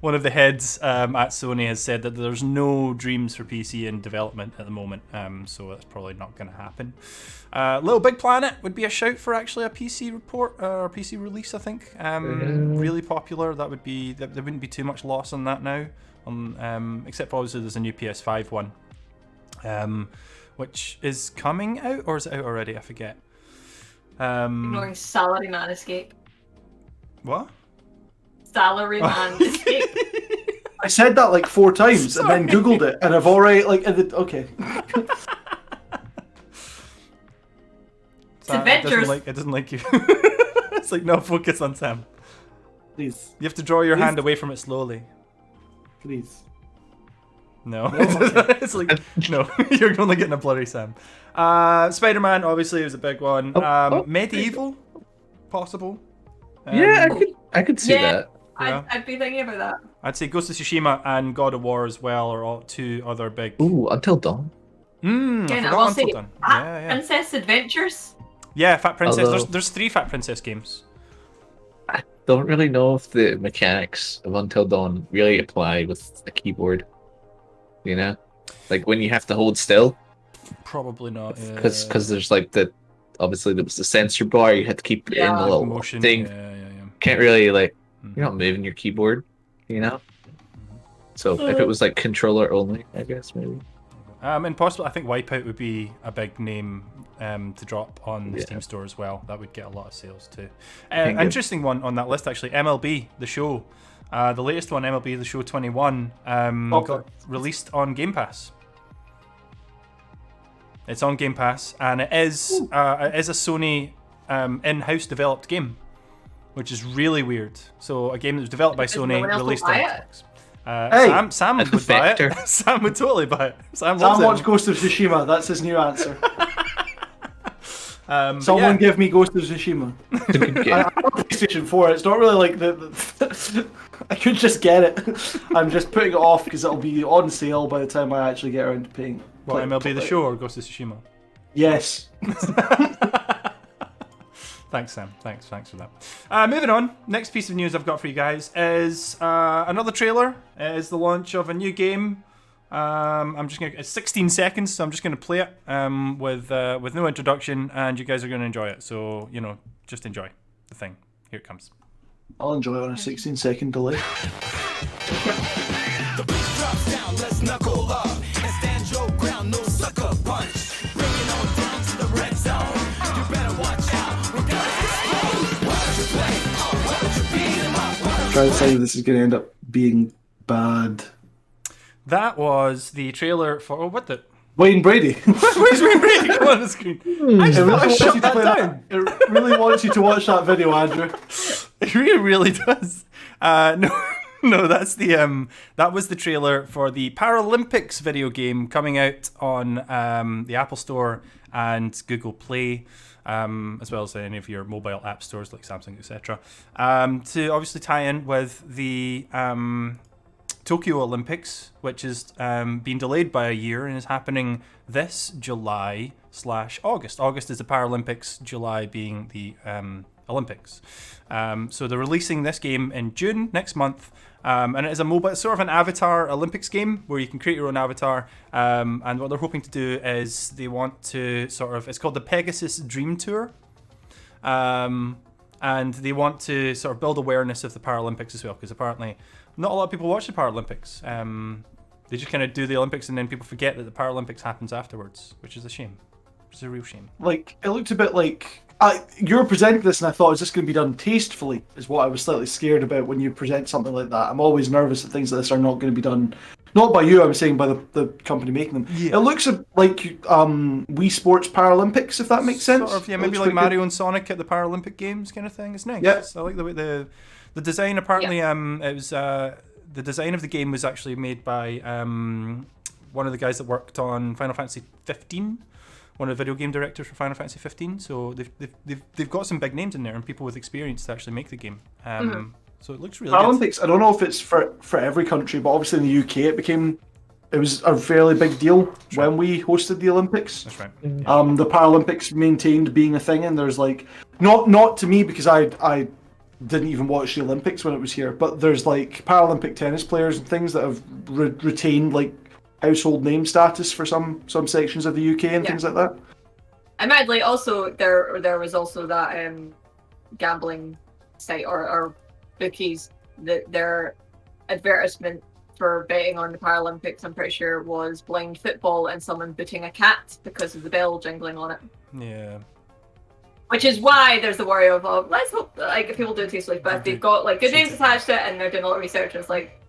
one of the heads at Sony has said that there's no Dreams for PC in development at the moment, so that's probably not going to happen. Little Big Planet would be a shout for actually a PC report or PC release, I think. Really popular. That would be there wouldn't be too much loss on that now, except for obviously there's a new PS5 one. which is coming out, or is it out already? I forget. Ignoring Salaryman Escape. What? Salaryman Escape. I said that like 4 times and then Googled it, and I've already like okay. It's adventures. It doesn't like you. It's like, no, focus on Sam. Please, You have to draw your hand away from it slowly. please. No. okay. It's like, no, you're only getting a blurry Sam. Spider-Man, obviously, was a big one. Medieval, possible. Yeah, I could see Yeah. that. Yeah. I'd be thinking about that. I'd say Ghost of Tsushima and God of War as well are all 2 other big. Ooh, Until Dawn. I Again, I forgot will Until say, Dawn. Fat Yeah. Princess Adventures. Yeah, Fat Princess. Although- There's 3 Fat Princess games. I don't really know if the mechanics of Until Dawn really apply with a keyboard. You know, like when you have to hold still, Probably not. because there's like obviously there was the sensor bar, you had to keep it in the little motion thing. Yeah. Can't really like you're not moving your keyboard, you know. So if it was like controller only, I guess maybe. And possibly, I think Wipeout would be a big name to drop on the Yeah. Steam store as well. That would get a lot of sales too. think it- Interesting one on that list actually. MLB The Show, the latest one, MLB The Show 21, got released on Game Pass. It's on Game Pass, and it is a Sony in-house developed game, which is really weird. So a game that was developed by Does no Sony, one else released buy on it? Xbox. Hey! Sam As a would buy it. vector. Sam would totally buy it. Sam loves Sam it. wants Ghost of Tsushima. That's his new answer. But Someone yeah. give me Ghost of Tsushima. It's a good game. I have a PlayStation 4. It's not really like the I could just get it. I'm just putting it off because it'll be on sale by the time I actually get around to paying. What, MLB The Show or Ghost of Tsushima? Yes. Thanks, Sam. Thanks for that. Moving on. Next piece of news I've got for you guys is another trailer. It is the launch of a new game. It's 16 seconds, so I'm just gonna play it with no introduction, and you guys are gonna enjoy it. So just enjoy the thing. Here it comes. I'll enjoy it on a 16-second delay. The beat drops down, let's knuckle up and stand your ground, no sucker punch. Bring it on down to the red zone. You better watch out, we're gonna explode. Why don't you play? Oh, why don't you beat 'em up? Why don't Try to tell you this is going to end up being bad. That was the trailer for what the. Wayne Brady. Where's Wayne Brady? Come on the screen. I It really wants you shut to that play down. It really wants you to watch that video, Andrew. It really does. No, that's the that was the trailer for the Paralympics video game coming out on the Apple Store and Google Play, as well as any of your mobile app stores like Samsung, etc. To obviously tie in with the Tokyo Olympics, which is being delayed by a year and is happening this July/August. August is the Paralympics, July being the Olympics. So they're releasing this game in June next month, and it is a mobile, sort of an avatar Olympics game where you can create your own avatar. And what they're hoping to do is they want to it's called the Pegasus Dream Tour. And they want to sort of build awareness of the Paralympics as well, because apparently not a lot of people watch the Paralympics. They just kind of do the Olympics and then people forget that the Paralympics happens afterwards, which is a shame. It's a real shame. Like, it looked a bit like... you were presenting this and I thought, is this going to be done tastefully? Is what I was slightly scared about when you present something like that. I'm always nervous that things like this are not going to be done... Not by you, I'm saying by the company making them. Yeah. It looks like Wii Sports Paralympics, if that makes sense. Sort of, yeah, It maybe looks like quite Mario and Sonic at the Paralympic Games kind of thing. It's nice. Yeah. I like the way the design. Apparently, it was the design of the game was actually made by one of the guys that worked on Final Fantasy 15. One of the video game directors for Final Fantasy 15. So they've got some big names in there and people with experience to actually make the game. So it looks really good. Paralympics, I don't know if it's for every country, but obviously in the UK it was a fairly big deal when we hosted the Olympics. That's right. The Paralympics maintained being a thing, and there's like not to me because I didn't even watch the Olympics when it was here, but there's like Paralympic tennis players and things that have retained like household name status for some sections of the UK and things like that. Admittedly, also there was also that gambling site or bookies that their advertisement for betting on the Paralympics, I'm pretty sure, was blind football and someone booting a cat because of the bell jingling on it. Yeah. Which is why there's the worry of, let's hope that, like, if people do tastefully, but if they've got like good names attached to it and they're doing a lot of research, it's like,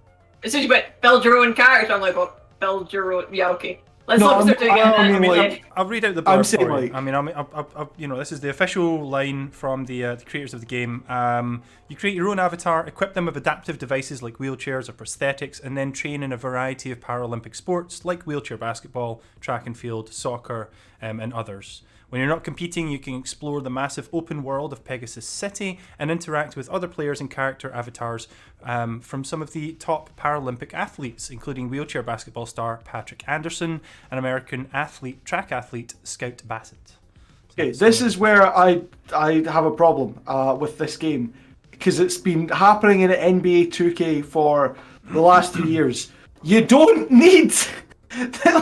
as soon as you put build your own character, I'm like, well, build your own. Yeah, okay. Let's No, hope start doing it. I mean, I'll read out the I'm blurb saying, for you. like- I mean, you know, this is the official line from the creators of the game. You create your own avatar, equip them with adaptive devices like wheelchairs or prosthetics, and then train in a variety of Paralympic sports like wheelchair basketball, track and field, soccer, and others. When you're not competing, you can explore the massive open world of Pegasus City and interact with other players and character avatars from some of the top Paralympic athletes, including wheelchair basketball star Patrick Anderson and American track athlete Scout Bassett. Okay, this is where I have a problem with this game, because it's been happening in NBA 2K for the last 3 years. You don't need...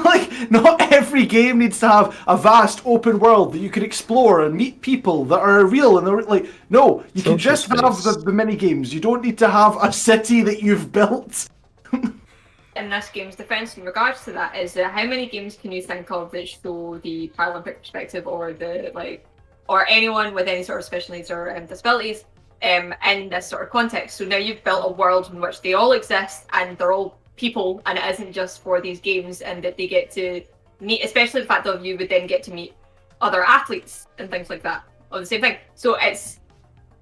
like, not every game needs to have a vast open world that you can explore and meet people that are real and they're like, no, you can just have the mini games. You don't need to have a city that you've built. In this game's defense in regards to that is how many games can you think of that show the Paralympic perspective or or anyone with any sort of special needs or disabilities in this sort of context? So now you've built a world in which they all exist and they're all people, and it isn't just for these games, and that they get to meet, especially the fact that you would then get to meet other athletes and things like that of the same thing. So it's,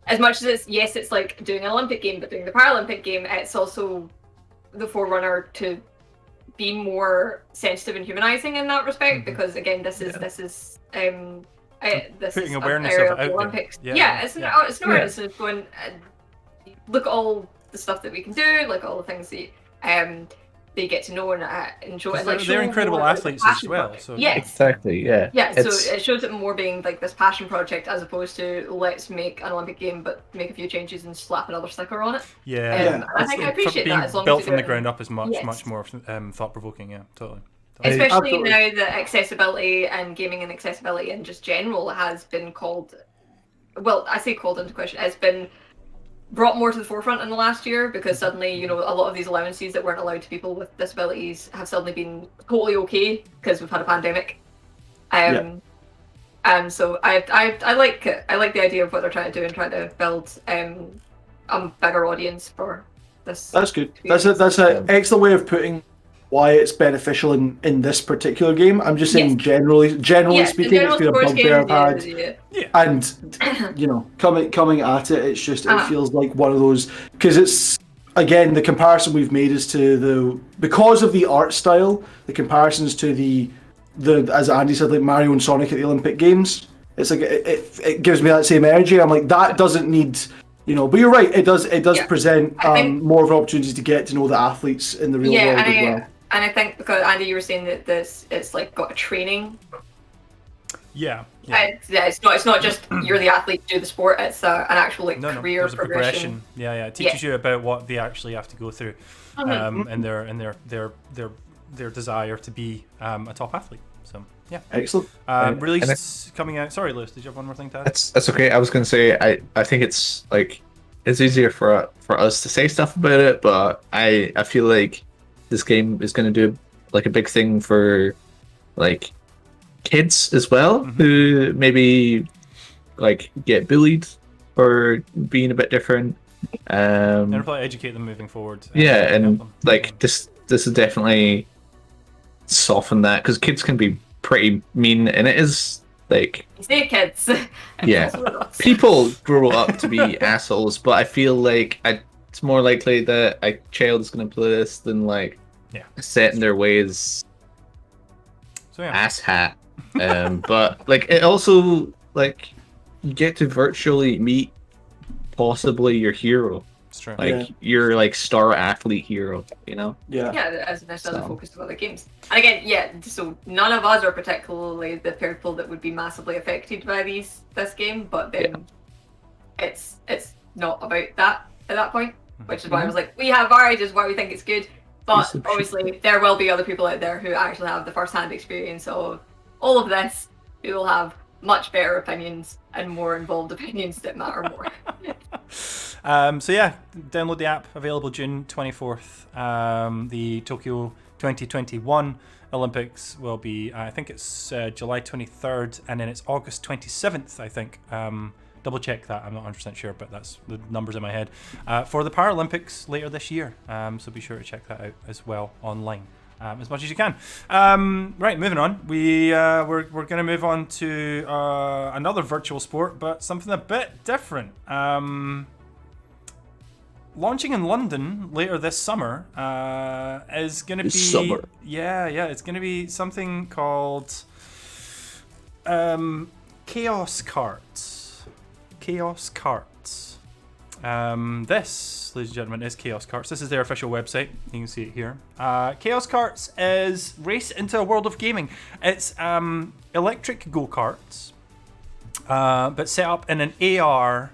as much as it's like doing an Olympic game, but doing the Paralympic game, it's also the forerunner to be more sensitive and humanizing in that respect, because again, this is Putting is awareness an area of it the out Olympics. there. Yeah, it's not it's going look at all the stuff that we can do, like all the things that they get to know and enjoy. And, like, they're incredible more athletes the as passion well. project. So yes. Exactly, yeah. Yeah, It's- so it shows it more being like this passion project as opposed to let's make an Olympic game but make a few changes and slap another sticker on it. yeah, I think I appreciate being that as long built as from you the do it. ground up is much Yes. more thought provoking. Yeah, totally. Especially Absolutely. now that accessibility and gaming and accessibility in just general has been called, well, I say called into question, it's been brought more to the forefront in the last year, because suddenly, you know, a lot of these allowances that weren't allowed to people with disabilities have suddenly been totally okay because we've had a pandemic. And so I like it. I like the idea of what they're trying to do and trying to build a bigger audience for this. That's good. That's an excellent way of putting why it's beneficial in this particular game. I'm just saying Yes. generally Yeah, speaking, it's been a bugbear I've had. yeah. And you know, coming at it, it's just it feels like one of those, because it's, again, the comparison we've made is to because of the art style, the comparisons to the as Andy said, like Mario and Sonic at the Olympic Games. It's like it gives me that same energy. I'm like, that doesn't need, you know. But you're right, it does present I think- more of an opportunity to get to know the athletes in the real world as well. And I think because Andy, you were saying that it's like got a training. Yeah. It's not just you're the athlete, do the sport. It's an actual like No, career there's a progression. Yeah, it teaches you about what they actually have to go through, and their desire to be a top athlete. So yeah, Excellent. Release coming out. Sorry, Lewis, did you have one more thing to add? That's okay. I was gonna say I think it's like it's easier for us to say stuff about it, but I feel like this game is gonna do like a big thing for like kids as well, who maybe like get bullied for being a bit different. And probably educate them moving forward. Yeah, help and them. like this is definitely soften that, because kids can be pretty mean, and it is like, You say kids. yeah, people grow up to be assholes, but I feel like it's more likely that a child is going to play this than like set in their ways So yeah, ass hat. But like it also, like, you get to virtually meet possibly your hero, it's true. like your like star athlete hero, you know? Yeah. Yeah, as necessarily So. focused on other games. And again, yeah, so none of us are particularly the people that would be massively affected by this game, but then it's not about that at that point, which is why I was like, we have our ideas why we think it's good, but obviously there will be other people out there who actually have the first-hand experience of all of this, who will have much better opinions and more involved opinions that matter more. So yeah, download the app, available June 24th. The Tokyo 2021 Olympics will be, I think it's July 23rd, and then it's August 27th, I think. Double check that, I'm not 100% sure, but that's the numbers in my head. For the Paralympics later this year, so be sure to check that out as well online. As much as you can. Right, moving on. We're going to move on to another virtual sport, but something a bit different. Launching in London later this summer is going to be summer. Yeah, it's going to be something called Chaos Carts. Chaos Carts. This, ladies and gentlemen, is Chaos Carts. This is their official website. You can see it here. Chaos Carts is Race into a World of Gaming. It's electric go-karts, but set up in an AR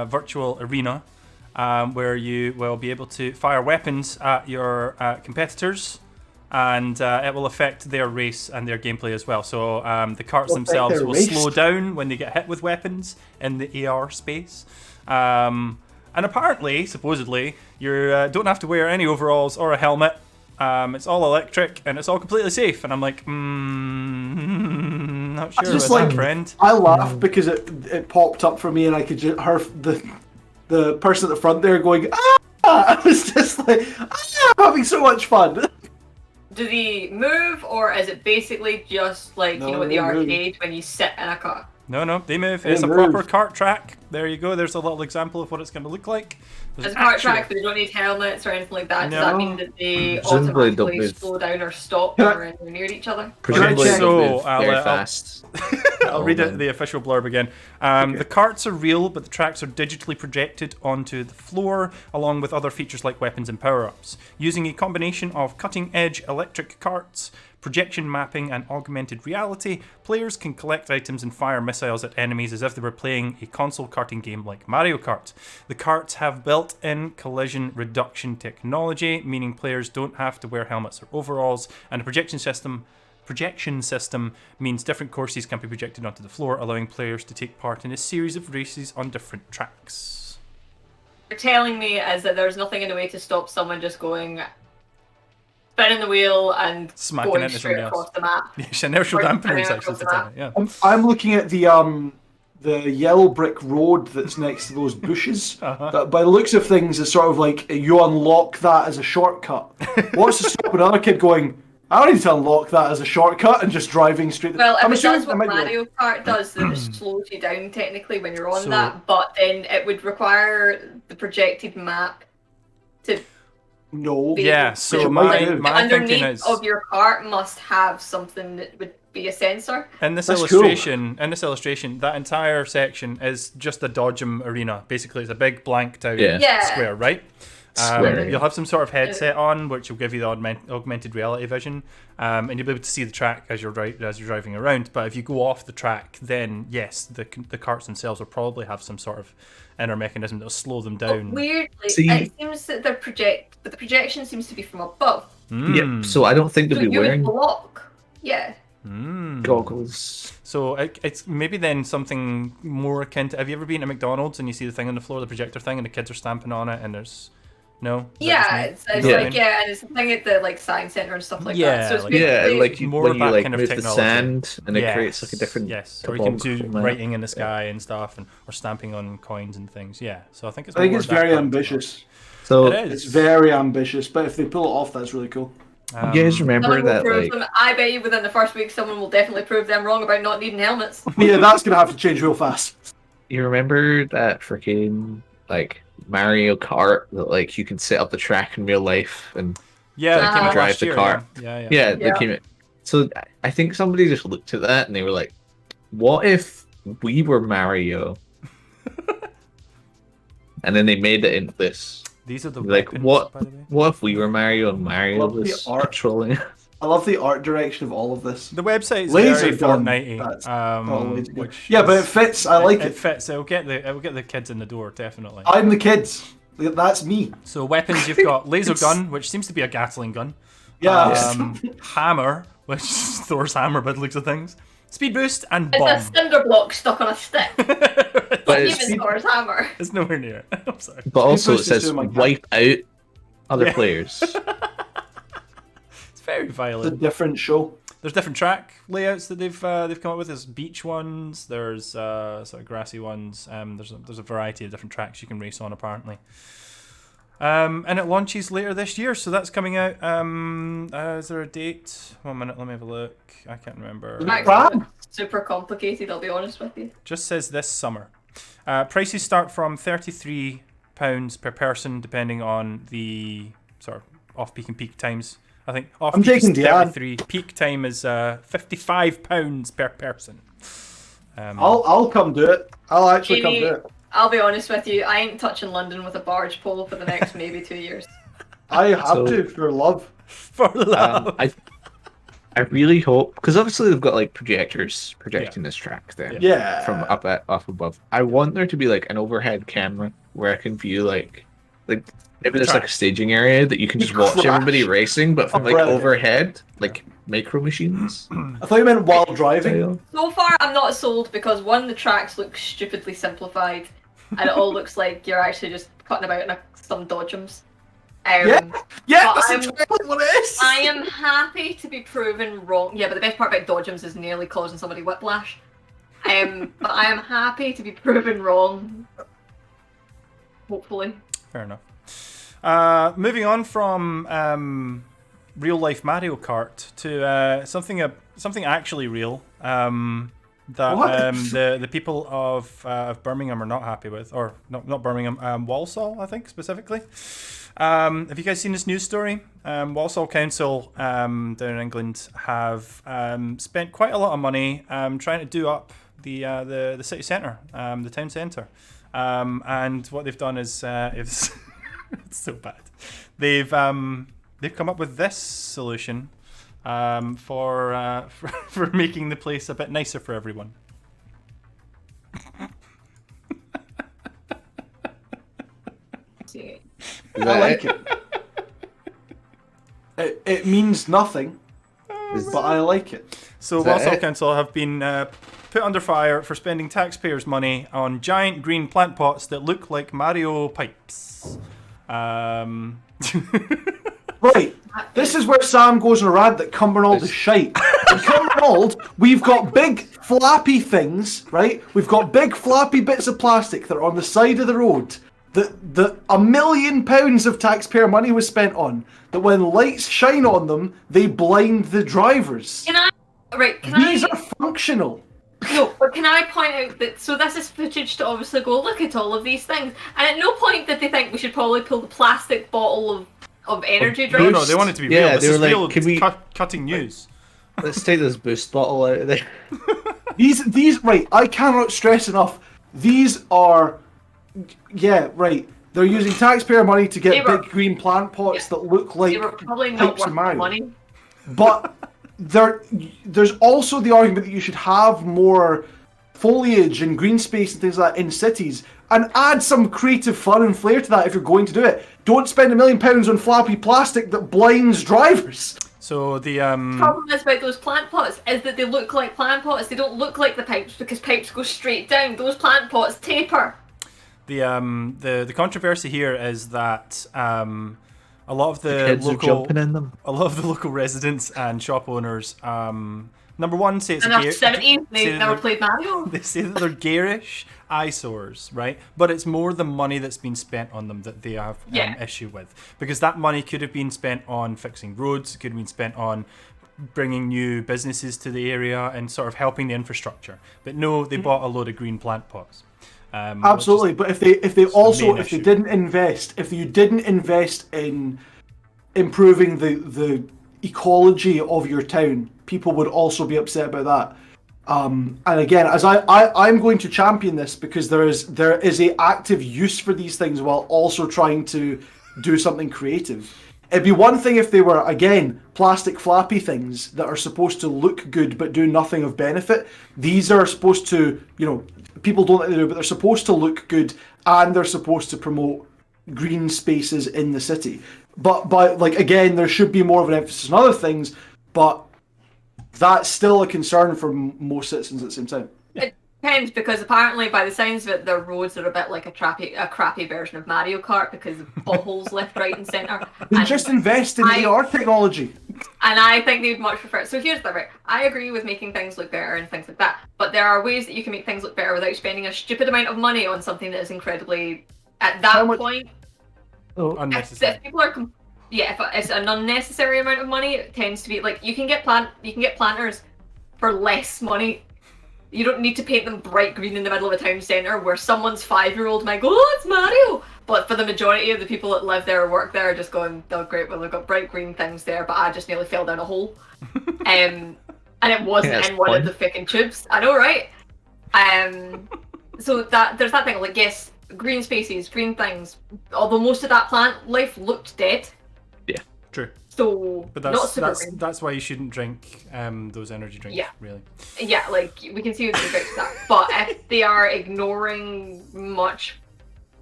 virtual arena where you will be able to fire weapons at your competitors, and it will affect their race and their gameplay as well. So the carts themselves will slow down when they get hit with weapons in the AR space. And apparently, supposedly, you don't have to wear any overalls or a helmet. It's all electric and it's all completely safe. And I'm like, not sure Just about like, that, friend. I laughed because it popped up for me and I could just hear the person at the front there going, ah! I was just like, ah, I'm having so much fun. Do they move, or is it basically just like, No, you know, at the they move. arcade when you sit in a car? No, they move. They It's a move. proper kart track. There you go. There's a little example of what it's going to look like. It's a kart track, but they don't need helmets or anything like that. Does that No. mean that they Presumably don't automatically move. slow down or stop Can I- when they're anywhere near each other? Presumably check? they'll So, move very I'll- fast. I'll read out the official blurb again. The carts are real, but the tracks are digitally projected onto the floor, along with other features like weapons and power-ups. Using a combination of cutting-edge electric carts, projection mapping, and augmented reality, players can collect items and fire missiles at enemies as if they were playing a console karting game like Mario Kart. The carts have built-in collision reduction technology, meaning players don't have to wear helmets or overalls, and a projection system means different courses can be projected onto the floor, allowing players to take part in a series of races on different tracks. What you're telling me is that there's nothing in the way to stop someone just going, spinning the wheel and Smacking going into straight somebody else. across the map. Yeah, inertial Or dampeners turning actually. across the map. Yeah. I'm looking at the yellow brick road that's next to those bushes. That, by the looks of things, is sort of like you unlock that as a shortcut. What's to stop another kid going, I don't need to unlock that as a shortcut and just driving straight. Well, if I'm it assuming does what it might be- Mario Kart does, then it slows you down technically when you're on So- that, but then it would require the projected map to No. be Yeah, able to- so It my might do. thinking underneath is, of your cart must have something that would be a sensor. in this That's illustration, that entire section is just a dodgem arena. Basically, it's a big blanked out Yeah. square, right? Square. You'll have some sort of headset on, which will give you the augmented reality vision, and you'll be able to see the track as you're driving around. But if you go off the track, then yes, the carts themselves will probably have some sort of inner mechanism that'll slow them But down. weirdly, See- it seems that the projection seems to be from above. Yep. So I don't think So they'll be you would wearing block. Yeah. goggles. So it's maybe then something more akin to. Have you ever been to McDonald's and you see the thing on the floor, the projector thing, and the kids are stamping on it, and there's no? Is that Yeah, just me? it's Is that Yeah. like right? yeah, and it's the thing at the like science center and stuff like Yeah, that. So it's like- Yeah, basically- like more when of you that like kind of move the technology. sand and it Yes, creates like a different. Yes, or you can do topography. writing in the sky and stuff, or stamping on coins and things. Yeah, so I think it's. I think more it's that very kind of ambitious. So technology. It It's is. very ambitious, but if they pull it off, that's really cool. you guys remember Someone will that prove like them. I bet you within the first week, someone will definitely prove them wrong about not needing helmets. Yeah, that's gonna have to change real fast. you remember that freaking like Mario Kart that like you can set up the track in real life and Yeah, they came out drive last the year, car. Yeah. yeah, they Yeah. came in. So I think somebody just looked at that and they were like, "What if we were Mario?" And then they made it into this. These are the Like weapons, what? by the way. What if we were Mario and Mario Love the was art. controlling? I love the art direction of all of this. The website's Laser very gun, Fortnite-y, that's always good. which Yeah, but it is- fits. I like it it. fits. It'll get the kids in the door definitely. I'm the kids. That's me. So weapons, you've got laser gun, which seems to be a Gatling gun. Yeah. Hammer, which Thor's hammer by the looks of things. Speed boost and It's bomb. a cinder block stuck on a stick. But it's, Even Thor's hammer. It's nowhere near. I'm sorry. but also it boost is says doing my wipe out other Yeah. players. It's very It's a violent. different show. There's different track layouts that they've come up with. There's beach ones. There's sort of grassy ones. There's a variety of different tracks you can race on apparently. And it launches later this year, so that's coming out. Is there a date? 1 minute, let me have a look. I can't remember. Actually, super complicated, I'll be honest with you. Just says this summer. Prices start from £33 per person, depending on the sort of off-peak and peak times. I think I'm off-peak is taking Diane. 33. Peak time is £55 per person. I'll come do it. I'll actually come Katy, do it. I'll be honest with you, I ain't touching London with a barge pole for the next maybe 2 years. I have So- to for love. For love. I really hope, because obviously they've got like projectors projecting this track then Yeah. from up above. I want there to be like an overhead camera where I can view like maybe there's like a staging area that you can just watch Crash. everybody racing, but from like Right. overhead, like micro machines. I thought you meant while driving. So far, I'm not sold because one, the tracks look stupidly simplified, and it all looks like you're actually just cutting about in some dodgems. Yeah, But that's I'm- exactly what it is. I am happy to be proven wrong. Yeah, but the best part about dodgems is nearly causing somebody whiplash. But I am happy to be proven wrong. Hopefully. Fair enough. Moving on from real life Mario Kart to something actually real that What? the people of Birmingham are not happy with, or not Birmingham, Walsall, I think specifically. Have you guys seen this news story? Walsall Council down in England have spent quite a lot of money trying to do up the city centre, the town centre. And what they've done is it's so bad. They've come up with this solution for making the place a bit nicer for everyone. See. I like it. It means nothing, but I like it. So Is that Walsall it? Council have been put under fire for spending taxpayers' money on giant green plant pots that look like Mario pipes. Right. This is where Sam goes on a rant that Cumbernauld is shite. In Cumbernauld, we've got big flappy things, right? We've got big flappy bits of plastic that are on the side of the road that £1 million of taxpayer money was spent on, that when lights shine on them, they blind the drivers. Can I? Right, These are functional. No, but can I point out that, so this is footage to obviously go, look at all of these things, and at no point did they think we should probably pull the plastic bottle of energy No, drink? no, they want it to be Yeah, real. This they is were like, real "Can we- cutting news. Let's take this boost bottle out of there. These right, I cannot stress enough. These are, yeah, right. They're using taxpayer money to They get were- big green plant pots that look like They were probably not pipes of worth the Mario. money. But there's also the argument that you should have more foliage and green space and things like that in cities, and add some creative fun and flair to that if you're going to do it. Don't spend £1 million on flappy plastic that blinds drivers. So the Problem is about those plant pots is that they look like plant pots. They don't look like the pipes because pipes go straight down. Those plant pots taper. the controversy here is that a lot of the Kids are local jumping in them. a lot of the local residents and shop owners number one say it's And they're gay- 70s, say they've that never they're- played Mario. They say that they're garish eyesores, right? But it's more the money that's been spent on them that they have Yeah. issue with, because that money could have been spent on fixing roads, could have been spent on bringing new businesses to the area and sort of helping the infrastructure. But no, they bought a load of green plant pots. Absolutely, but if they main if they issue. didn't invest, if you didn't invest in improving the ecology of your town, people would also be upset about that. And again, as I'm going to champion this because there is a active use for these things while also trying to do something creative. It'd be one thing if they were, again, plastic flappy things that are supposed to look good but do nothing of benefit. These are supposed to, people don't like they do, but they're supposed to look good and they're supposed to promote green spaces in the city. But again, there should be more of an emphasis on other things, but that's still a concern for most citizens at the same time. It depends, because apparently, by the sounds of it, their roads are a bit like a crappy version of Mario Kart, because of potholes left, right, and centre. They just invest in AR technology. And I think they'd much prefer. So here's the right. I agree with making things look better and things like that. But there are ways that you can make things look better without spending a stupid amount of money on something that is incredibly, at that point, unnecessary. if people are, if it's an unnecessary amount of money, it tends to be like you can get planters for less money. You don't need to paint them bright green in the middle of a town centre where someone's 5-year-old might go, oh, it's Mario! But for the majority of the people that live there or work there are just going, oh great, well they've got bright green things there, but I just nearly fell down a hole. And it wasn't in one of the fucking tubes. I know, right? So there's that thing, like, yes, green spaces, green things, although most of that plant life looked dead. Yeah, true. So, but that's why you shouldn't drink those energy drinks, really. Yeah, like, we can see who drinks that. But if they are ignoring much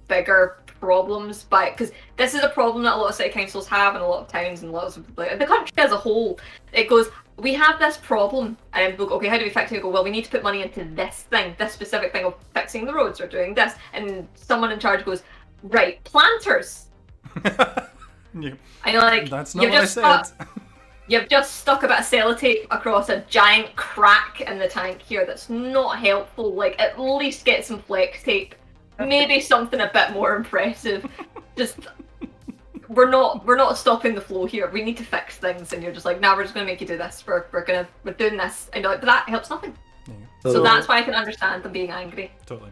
bigger problems, because this is a problem that a lot of city councils have in a lot of towns and lots of, like, the country as a whole, it goes, we have this problem, and people go, okay, how do we fix it? You go, well, we need to put money into this thing, this specific thing of fixing the roads or doing this. And someone in charge goes, right, planters. Yeah. I know, like, that's not what I said. You've just stuck a bit of sellotape across a giant crack in the tank here. That's not helpful. Like, at least get some flex tape. Maybe something a bit more impressive. Just, we're not stopping the flow here. We need to fix things, and you're just like, nah, we're just gonna make you do this. We're doing this, and you're like, but that helps nothing. Yeah. So that's why I can understand them being angry. Totally.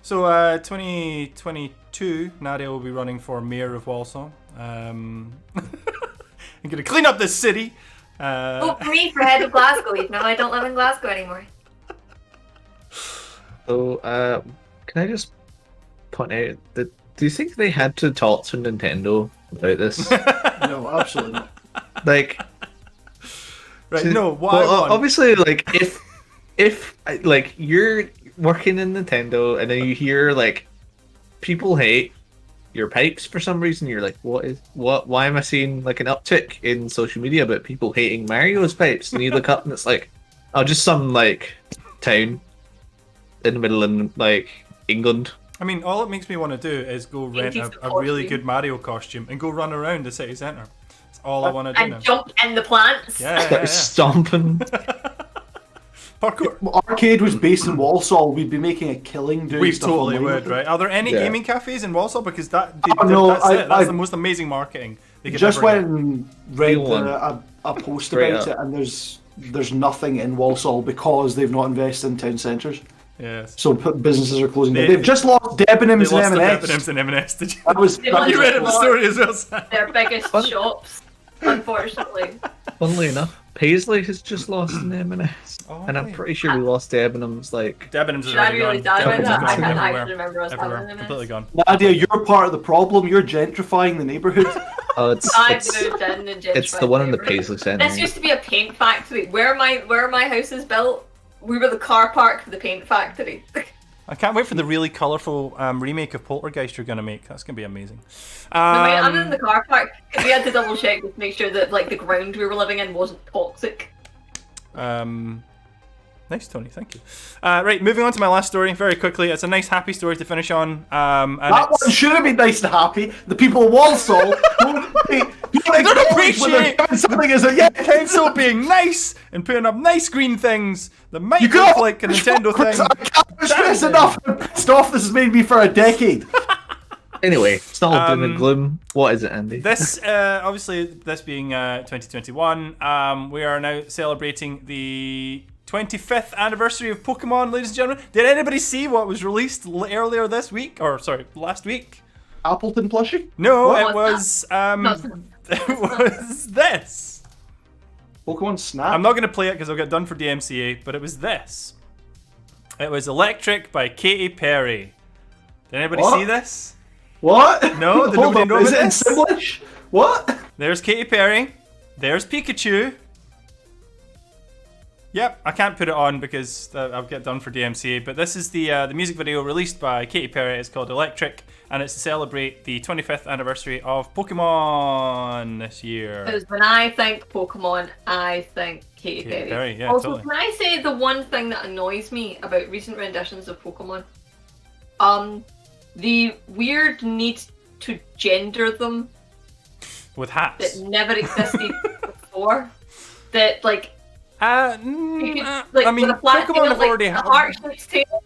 So 2022, Nadia will be running for Mayor of Walsall. I'm gonna clean up this city. Vote for me for head of Glasgow, even though I don't live in Glasgow anymore. So, can I just point out that, do you think they had to talk to Nintendo about this? No, absolutely not. Right, no, obviously, like, if like, you're working in Nintendo and then you hear, like, people hate your pipes for some reason, you're like, why am I seeing, like, an uptick in social media about people hating Mario's pipes? And you look up and it's like, oh, just some, like, town in the middle of, like, England. I mean, all it makes me want to do is go rent a really good Mario costume and go run around the city centre. That's all I want to do now. And jump in the plants. Yeah. Stomping. Parkour. R-CADE was based in Walsall. We'd be making a killing doing we stuff. We totally would, right? Are there any gaming cafes in Walsall? Because that's the most amazing marketing. They could just ever went and read a post Straight about up. it, and there's nothing in Walsall because they've not invested in town centres. Yes. So businesses are closing down. They've just lost Debenhams and M&S. Debenhams and M&S. Did you? You read the story as well, Sam? Their biggest shops, unfortunately. Funnily enough, Paisley has just lost an M&S. And I'm pretty sure we lost Debenhams, like... Debenhams is Should I really die about that? I can't everywhere. actually remember us having them. Completely gone. Nadia, you're part of the problem. You're gentrifying the neighbourhood. Oh, it's the one in the Paisley Centre. This used to be a paint factory. Where my house is built, we were the car park for the paint factory. I can't wait for the really colourful remake of Poltergeist you're going to make. That's going to be amazing. I'm in the car park because we had to double check to make sure that, like, the ground we were living in wasn't toxic. Nice, Tony. Thank you. Right, moving on to my last story very quickly. It's a nice, happy story to finish on. And that one should have been nice and happy. The people of Walsall don't appreciate something as a council being nice and putting up nice green things that might look like a Nintendo thing. I can't stress enough how pissed off this has made me for a decade. Anyway, it's not all doom and gloom. What is it, Andy? This, obviously, this being 2021, we are now celebrating the 25th anniversary of Pokemon, ladies and gentlemen. Did anybody see what was released earlier this week? Or, sorry, last week? Appleton plushie? No, it was this. Pokemon Snap? I'm not going to play it because I'll get done for DMCA, but it was this. It was Electric by Katy Perry. Did anybody see this? What? No? Did nobody know is it this? in Simlish? What? There's Katy Perry. There's Pikachu. Yep, I can't put it on because I'll get done for DMCA, but this is the music video released by Katy Perry. It's called Electric, and it's to celebrate the 25th anniversary of Pokemon this year. Because when I think Pokemon, I think Katy Perry. Yeah, also, totally. can I say the one thing that annoys me about recent renditions of Pokemon? The weird need to gender them With hats. that never existed before. That, like, I mean, Pokemon have already a had. heart-shaped tail.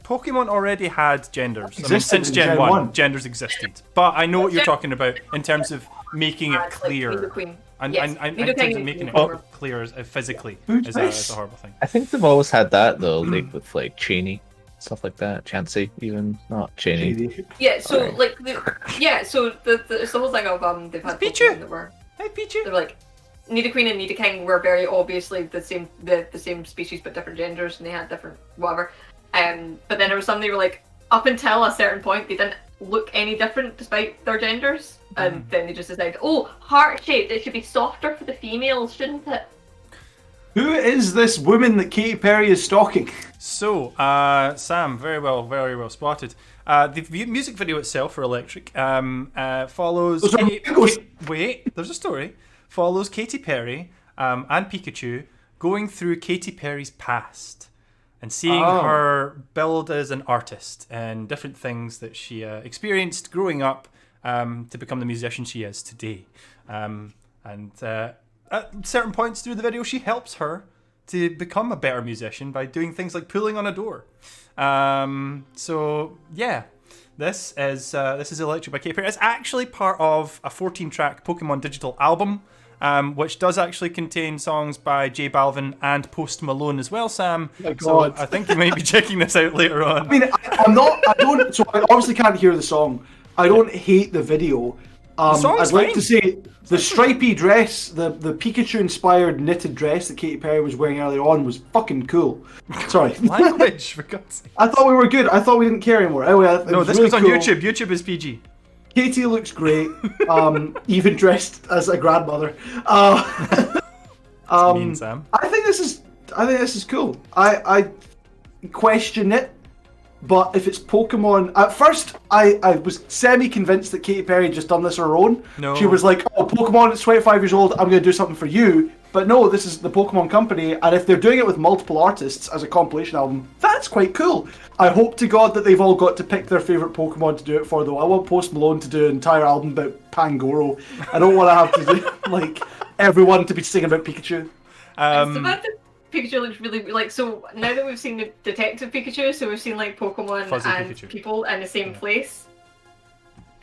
Pokemon already had genders. I mean, Existed since in Gen Gen 1, 1. genders existed. But I know what you're talking about in terms of making it It's like clear. Nidoqueen. And Yes, in Nidoqueen terms of and making it Nidoqueen. clear physically Who's is this? a horrible thing. I think they've always had that though, like with like Cheney, stuff like that. Chansey, even not Cheney. Yeah, so Alright. like it's the whole thing of they've had Pichu. Pokemon that were Hey, Pichu! they're like Nidoqueen and Nidoking were very obviously the same species but different genders, and they had different whatever. But then there was some they were like up until a certain point they didn't look any different despite their genders, and then they just decided, oh, heart shaped, it should be softer for the females, shouldn't it? Who is this woman that Katy Perry is stalking? So, Sam, very well spotted. The music video itself for Electric follows. Those are amigos. Wait, there's a story. Follows Katy Perry and Pikachu going through Katy Perry's past and seeing her build as an artist and different things that she experienced growing up to become the musician she is today. At certain points through the video, she helps her to become a better musician by doing things like pulling on a door. So yeah, this is Electric by Katy Perry. It's actually part of a 14-track Pokemon digital album, which does actually contain songs by J Balvin and Post Malone as well, Sam. My So God. I think you might be checking this out later on. I mean, so I obviously can't hear the song. I don't hate the video. song's I'd like fine. to say the stripy dress, the Pikachu-inspired knitted dress that Katy Perry was wearing earlier on was fucking cool. Sorry. Language, for God's sake. I thought we were good. I thought we didn't care anymore. Anyway, it No, was this really goes on cool. YouTube. YouTube is PG. Katy looks great, even dressed as a grandmother. Mean, Sam. I think this is cool. I question it, but if it's Pokemon, at first I was semi-convinced that Katy Perry had just done this on her own. No. She was like, "Oh, Pokemon, it's 25 years old. I'm going to do something for you." But no, this is the Pokemon Company, and if they're doing it with multiple artists as a compilation album, that's quite cool. I hope to God that they've all got to pick their favourite Pokemon to do it for, though. I want Post Malone to do an entire album about Pangoro. I don't want to have to do, like, everyone to be singing about Pikachu. So that Pikachu looks really like, so now that we've seen the Detective Pikachu, so we've seen like Pokemon Fuzzy and Pikachu. people in the same place.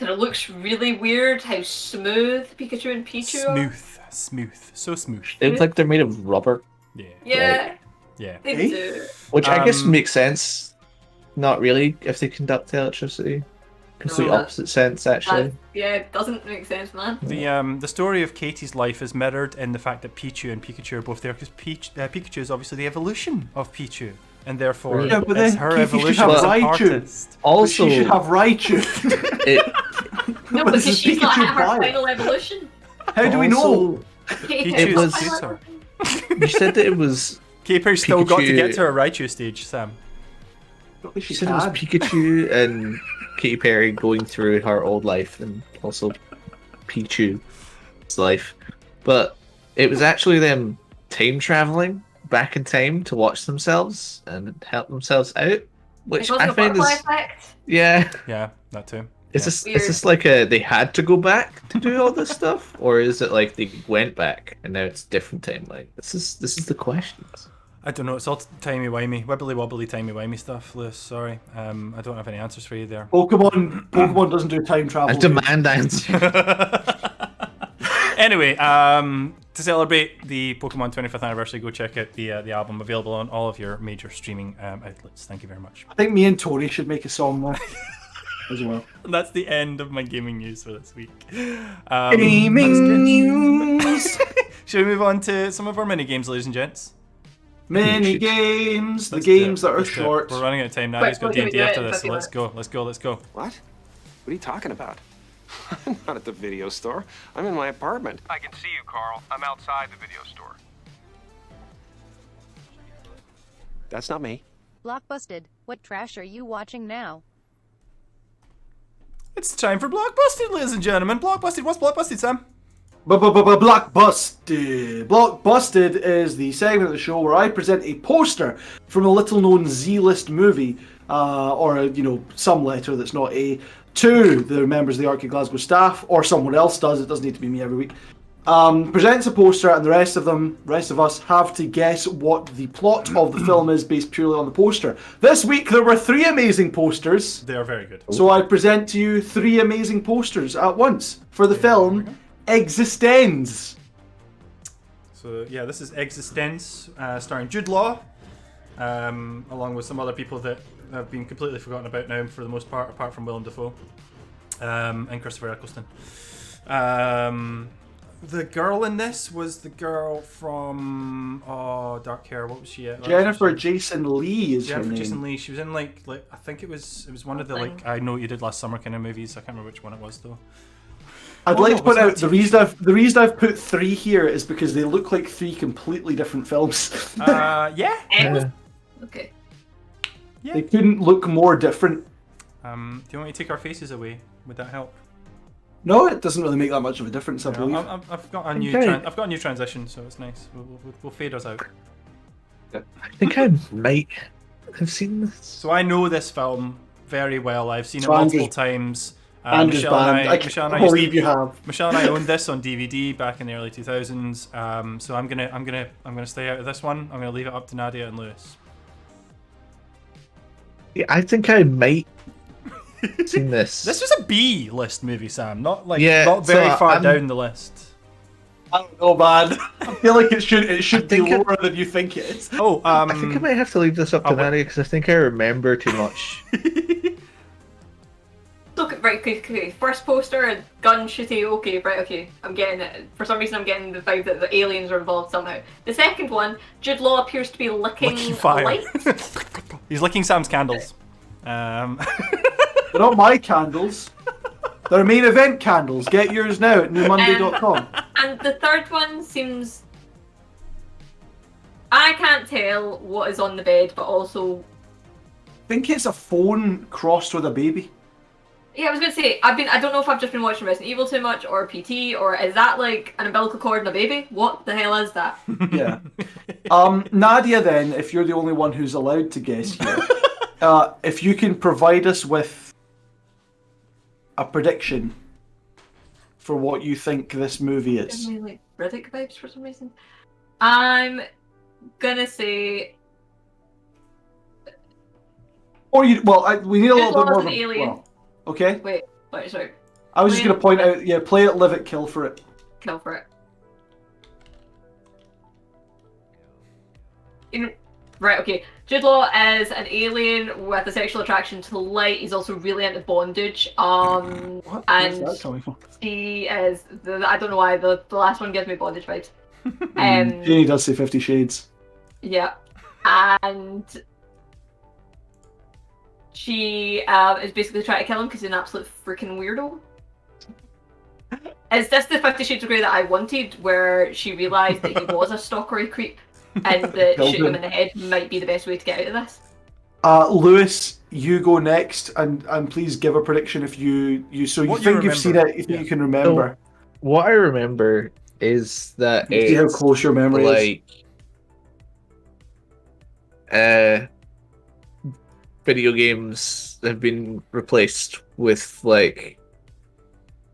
And it looks really weird how smooth Pikachu and Pichu are. So smooth. They look like they're made of rubber, Yeah. Yeah, Yeah. they Eh? do. which I guess Um, makes sense. Not really, if they conduct electricity. Complete No, opposite sense, actually. Yeah, it doesn't make sense, man. The story of Katy's life is mirrored in the fact that Pichu and Pikachu are both there because Pikachu is obviously the evolution of Pichu, and therefore Yeah, but it's then her Katy should evolution have as an Raichu. artist. But Also, she should have Raichu. it, No, But this because is she's not Pikachu at her Bio. final evolution. How do we know? Katy Pichu has is her was- final Caesar. evolution. you said that it was. Katy Perry still got to Pikachu- get to her Raichu stage, Sam. She She said it was Pikachu and Katy Perry going through her old life and also Pichu's life. But it was actually them time traveling back in time to watch themselves and help themselves out. Which It wasn't I a find butterfly is. effect. Yeah. Yeah, that too. Is Yeah. this like they had to go back to do all this stuff? Or is it like they went back and now it's different timeline? This is the questions. I don't know. It's all timey-wimey, wibbly-wobbly, timey-wimey stuff, Lewis. Sorry. I don't have any answers for you there. Pokemon doesn't do time travel. I demand answers. Anyway, to celebrate the Pokemon 25th anniversary, go check out the album, available on all of your major streaming outlets. Thank you very much. I think me and Tori should make a song now. As well. And that's the end of my gaming news for this week. Gaming news. Should we move on to some of our mini games, ladies and gents? Mini games. The Let's do games it. that are Let's do it. short. We're running out of time now. Quick, He's got we're gonna D&D do it after in this, so 50 let's go. Let's go. Let's go. What? What are you talking about? I'm not at the video store. I'm in my apartment. I can see you, Carl. I'm outside the video store. That's not me. Blockbusted, what trash are you watching now? It's time for Blockbusted, ladies and gentlemen. Blockbusted. What's Blockbusted, Sam? Blockbusted. Blockbusted is the segment of the show where I present a poster from a little-known Z-list movie, or some letter that's not A, to the members of the R-CADE Glasgow staff, or someone else does. It doesn't need to be me every week. Presents a poster, and the rest of us have to guess what the plot of the film is based purely on the poster. This week there were 3 amazing posters. They are very good. So I present to you 3 amazing posters at once for the film Existenz. So yeah, this is Existenz, starring Jude Law, along with some other people that have been completely forgotten about now for the most part, apart from Willem Dafoe and Christopher Eccleston. The girl in this was the girl from Dark Hair. What was she at? Jennifer Jason Leigh is her Jennifer name. Jason Leigh. She was in like I think it was one of the I Know What You Did Last Summer kind of movies. I can't remember which one it was though. I'd like to point out the reason I've put 3 here is because they look like 3 completely different films. Yeah. Okay. Yeah. They couldn't look more different. Do you want me to take our faces away? Would that help? No, it doesn't really make that much of a difference, I Yeah, believe. I've got a new I've got a new transition, so it's nice. We'll fade us out. I think I might have seen this. So I know this film very well. I've seen it So multiple Andrew's- times. Andrew's banned. I can't believe you have. Michelle and I owned this on DVD back in the early 2000s. So I'm gonna stay out of this one. I'm gonna leave it up to Nadia and Lewis. Yeah, I think I might have seen this. This was a B list movie, Sam. Not very so far I'm- down the list. I don't know, man. I feel like it should be lower than you think it is. Oh, I think I might have to leave this up to Nadia because I think I remember too much. Look, right, okay. First poster, gun shooty, okay, right, okay. I'm getting it. For some reason, I'm getting the vibe that the aliens are involved somehow. The second one, Jude Law appears to be licking fire. light. He's licking Sam's candles. They're not my candles. They're main event candles. Get yours now at newmonday.com. And the third one seems... I can't tell what is on the bed, but also... I think it's a phone crossed with a baby. Yeah, I was going to say, I don't know if I've just been watching Resident Evil too much, or PT, or is that like an umbilical cord and a baby? What the hell is that? Yeah. Nadia, then, if you're the only one who's allowed to guess here, if you can provide us with a prediction for what you think this movie is. Gives me like Riddick vibes for some reason. I'm gonna say... Or we need a little bit more of an a... alien. Well, okay? Wait, sorry. I was just going to point out, play it, live it, kill for it. Kill for it. Right, okay. Jude Law is an alien with a sexual attraction to light. He's also really into bondage. What? And Where's that coming from? she is... I don't know why, the last one gives me bondage vibes. Janie does say 50 Shades. Yeah. And... she is basically trying to kill him because he's an absolute freaking weirdo. Is this the 50 Shades of Grey that I wanted, where she realised that he was a stalkery creep and that shooting him in the head might be the best way to get out of this? Lewis, you go next, and please give a prediction if you think you've seen it, you think you can remember. So, what I remember is that See how close your memory is. Video games have been replaced with like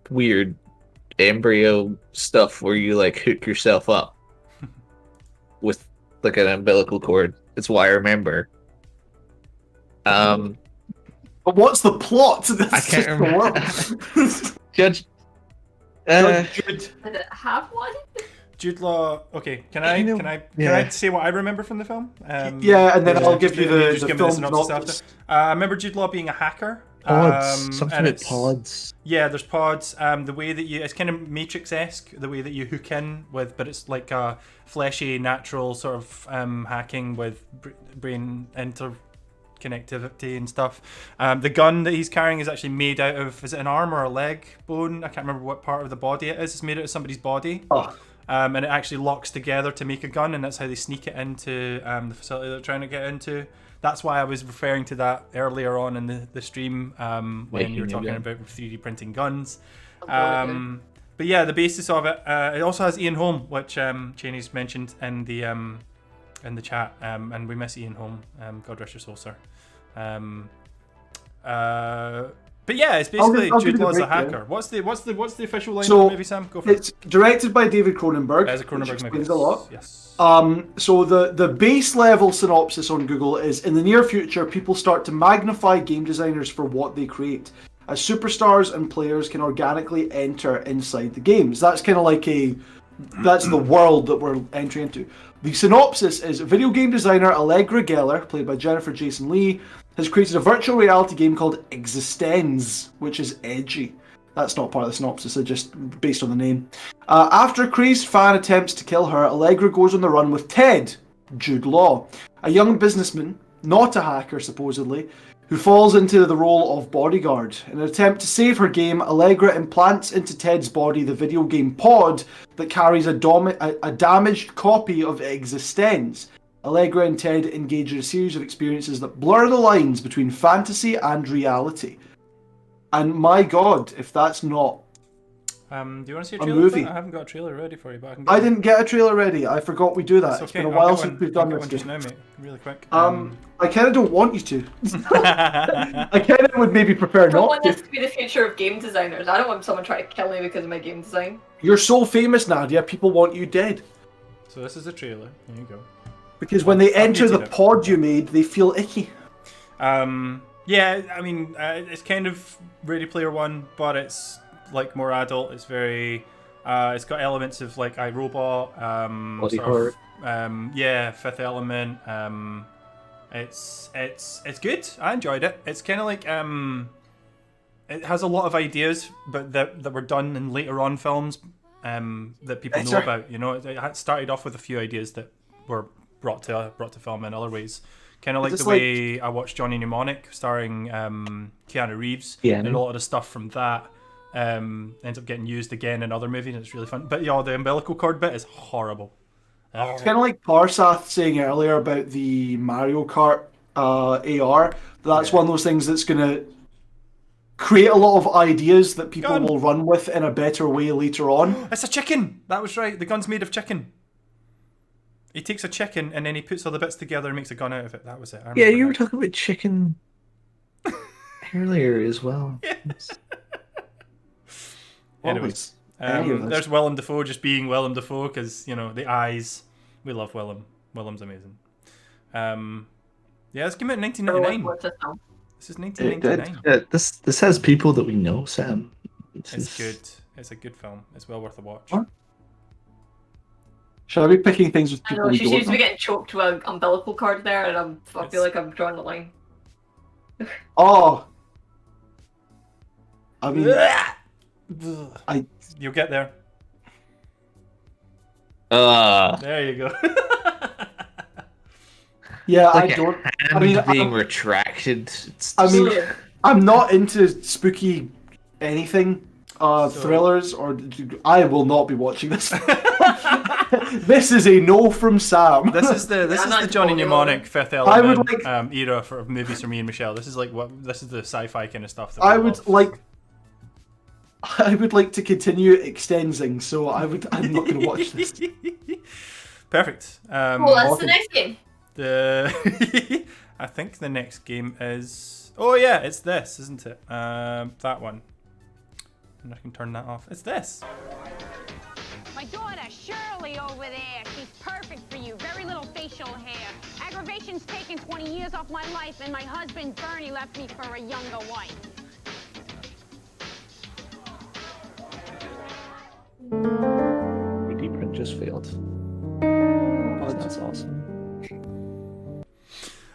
weird embryo stuff where you like hook yourself up with like an umbilical cord. That's why I remember. But what's the plot? I can't remember. Judge. Did it have one? Jude Law. Okay, can I say what I remember from the film? And then I'll give you the film synopsis after. I remember Jude Law being a hacker. Pods. Something about pods. Yeah, there's pods. The way that it's kind of Matrix-esque, the way that you hook in with, but it's like a fleshy, natural sort of hacking with brain interconnectivity and stuff. The gun that he's carrying is actually made out of, is it an arm or a leg bone? I can't remember what part of the body it is. It's made out of somebody's body. and it actually locks together to make a gun, and that's how they sneak it into the facility they're trying to get into. That's why I was referring to that earlier on in the stream when you were talking about 3D printing guns. But yeah, the basis of it. It also has Ian Holm, which Cheney's mentioned in the chat, and we miss Ian Holm. God rest your soul, sir. But yeah, it's basically Jude Law as a hacker. What's the official line of the movie, Sam? Go for it. It's directed by David Cronenberg. As a Cronenberg movie. A lot. Yes. So the base level synopsis on Google is: in the near future, people start to magnify game designers for what they create, as superstars and players can organically enter inside the games. That's kind of like that's the world that we're entering into. The synopsis is: video game designer Allegra Geller, played by Jennifer Jason Leigh, has created a virtual reality game called Existenz, which is edgy. That's not part of the synopsis, it's just based on the name. After a crazed fan attempts to kill her, Allegra goes on the run with Ted, Jude Law, a young businessman, not a hacker supposedly, who falls into the role of bodyguard. In an attempt to save her game, Allegra implants into Ted's body the video game pod that carries a damaged copy of Existenz. Allegra and Ted engage in a series of experiences that blur the lines between fantasy and reality. And my God, if that's not do you want to see a a trailer? movie. I haven't got a trailer ready for you, but I didn't get a trailer ready. I forgot we do that. It's been a while since we've done this. Just now, mate. Really quick. I kind of don't want you to. I kind of would maybe prefer I don't not want to. this to be the future of game designers. I don't want someone trying to kill me because of my game design. You're so famous, Nadia. People want you dead. So this is a trailer. Here you go. Because when they enter the updated it. pod you made, they feel icky. Yeah, I mean, it's kind of Ready Player One, but it's like more adult. It's very, it's got elements of like iRobot, Body sort horror. of, yeah, Fifth Element. It's good. I enjoyed it. It's kind of like it has a lot of ideas, but that were done in later on films that people know about. You know, it started off with a few ideas that were brought to film in other ways. Kind of like the way I watched Johnny Mnemonic starring Keanu Reeves, and a lot of the stuff from that ends up getting used again in other movies, and it's really fun. But yeah, the umbilical cord bit is horrible. It's kind of like Parsath saying earlier about the Mario Kart AR. That's one of those things that's going to create a lot of ideas that people will run with in a better way later on. It's a chicken! That was right. The gun's made of chicken. He takes a chicken and then he puts all the bits together and makes a gun out of it. That was it. Yeah, you were talking about chicken earlier as well. Yes. Anyways, there's Willem Dafoe just being Willem Dafoe because, you know, the eyes. We love Willem. Willem's amazing. Yeah, this came out in 1999. This is 1999. Yeah, this has people that we know, Sam. It's good. It's a good film. It's well worth a watch. What? Shall I be picking things with people I know, we she don't seems to know? be getting choked with an umbilical cord there, and I feel like I'm drawing the line. Oh. I mean, You'll get there. There you go. yeah, Like I don't. I mean, being retracted. It's I'm not into spooky anything, thrillers, or I will not be watching this. This is a no from Sam. This is the Johnny Mnemonic Fifth Element era for movies for me and Michelle. This is like this is the sci-fi kind of stuff that I would like to continue extending, so I'm not going to watch this. Perfect. Well, that's the next game. I think the next game is. Oh yeah, it's this, isn't it? That one. And I can turn that off. It's this. My daughter, Shirley, over there. She's perfect for you. Very little facial hair. Aggravation's taken 20 years off my life, and my husband, Bernie, left me for a younger wife. 3D print just failed. Oh, that's awesome.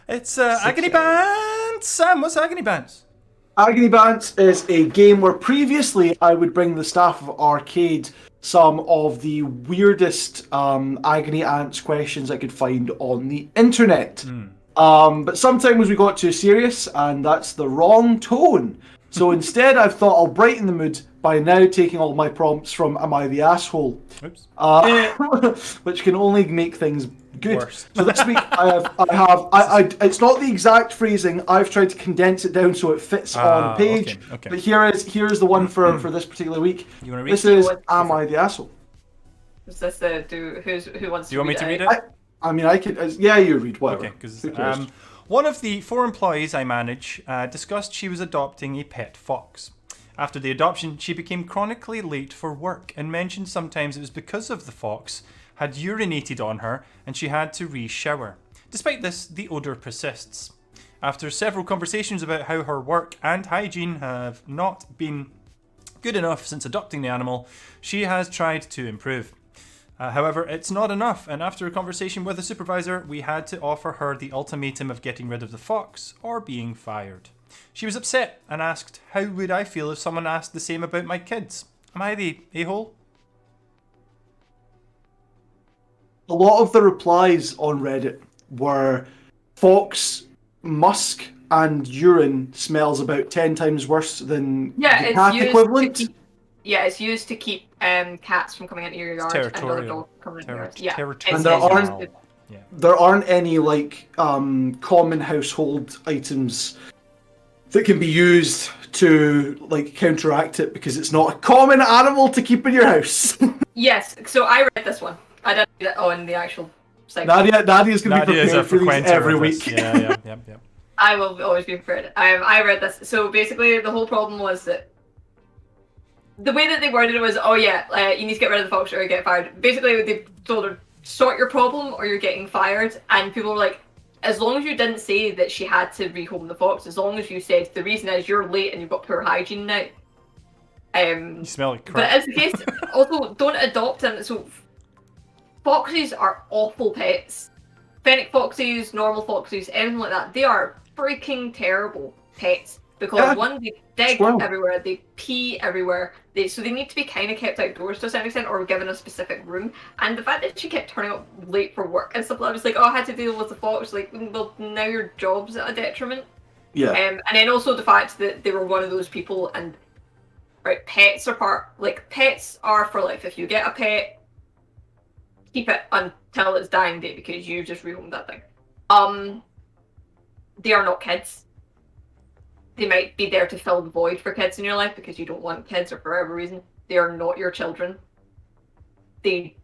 It's Agony Bands. Sam, what's Agony Bands? Agony Bands is a game where previously I would bring the staff of R-CADE some of the weirdest Agony Ants questions I could find on the internet. But sometimes we got too serious, and that's the wrong tone. So instead, I've thought I'll brighten the mood by now taking all my prompts from Am I the Asshole? Oops. Which can only make things good. Worse. So this week it's not the exact phrasing. I've tried to condense it down so it fits on the page. Okay. But here's the one for this particular week. You want to read This is Am I the Asshole? Is this who wants to? Do you want me to read it? I mean, I could. Yeah, you read whatever. Okay, because one of the 4 employees I manage discussed she was adopting a pet fox. After the adoption, she became chronically late for work and mentioned sometimes it was because of the fox had urinated on her and she had to re-shower. Despite this, the odour persists. After several conversations about how her work and hygiene have not been good enough since adopting the animal, she has tried to improve. However, it's not enough, and after a conversation with a supervisor, we had to offer her the ultimatum of getting rid of the fox or being fired. She was upset and asked, how would I feel if someone asked the same about my kids? Am I the a-hole? A lot of the replies on Reddit were fox, musk, and urine smells about 10 times worse than the cat equivalent. It's used to keep cats from coming into your yard and other dogs coming into your yard. Yeah, and there aren't any like common household items that can be used to like counteract it because it's not a common animal to keep in your house. Yes, so I read this one. I didn't read it on the actual site. Nadia's going to be prepared for these every week. Yeah. I will always be prepared. I read this. So basically, the whole problem was that the way that they worded it was, you need to get rid of the fox or you get fired. Basically, they told her, sort your problem or you're getting fired. And people were like, as long as you didn't say that she had to rehome the fox, as long as you said the reason is you're late and you've got poor hygiene now. You smell like crap. But as the case, also don't adopt them. So foxes are awful pets. Fennec foxes, normal foxes, anything like that. They are freaking terrible pets because one, they dig everywhere, they pee everywhere. So they need to be kind of kept outdoors to a certain extent or given a specific room. And the fact that she kept turning up late for work and stuff, I was like, I had to deal with the fox. Like, well, now your job's at a detriment. Yeah. And then also the fact that they were one of those people and pets are for life. If you get a pet, keep it until its dying day because you just rehomed that thing. They are not kids. They might be there to fill the void for kids in your life because you don't want kids or for whatever reason. They are not your children. They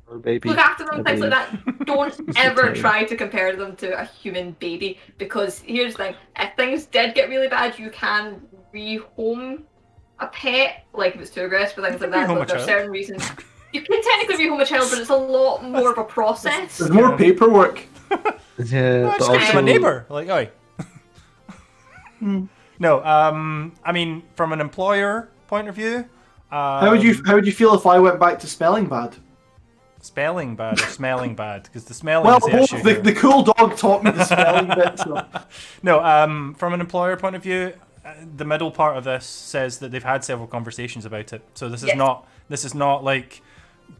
look after them, things like that. Don't ever try to compare them to a human baby because here's the thing. If things did get really bad, you can rehome a pet, like if it's too aggressive or things like that, but there's certain reasons. You can technically rehome a child, but it's a lot more of a process. There's more paperwork. Yeah, but also my neighbour. Like, oi. No, I mean, from an employer point of view, how would you feel if I went back to spelling bad? Spelling bad or smelling bad? Because the smelling is the issue. The cool dog taught me the spelling bit. So. No, from an employer point of view, the middle part of this says that they've had several conversations about it. So this is not like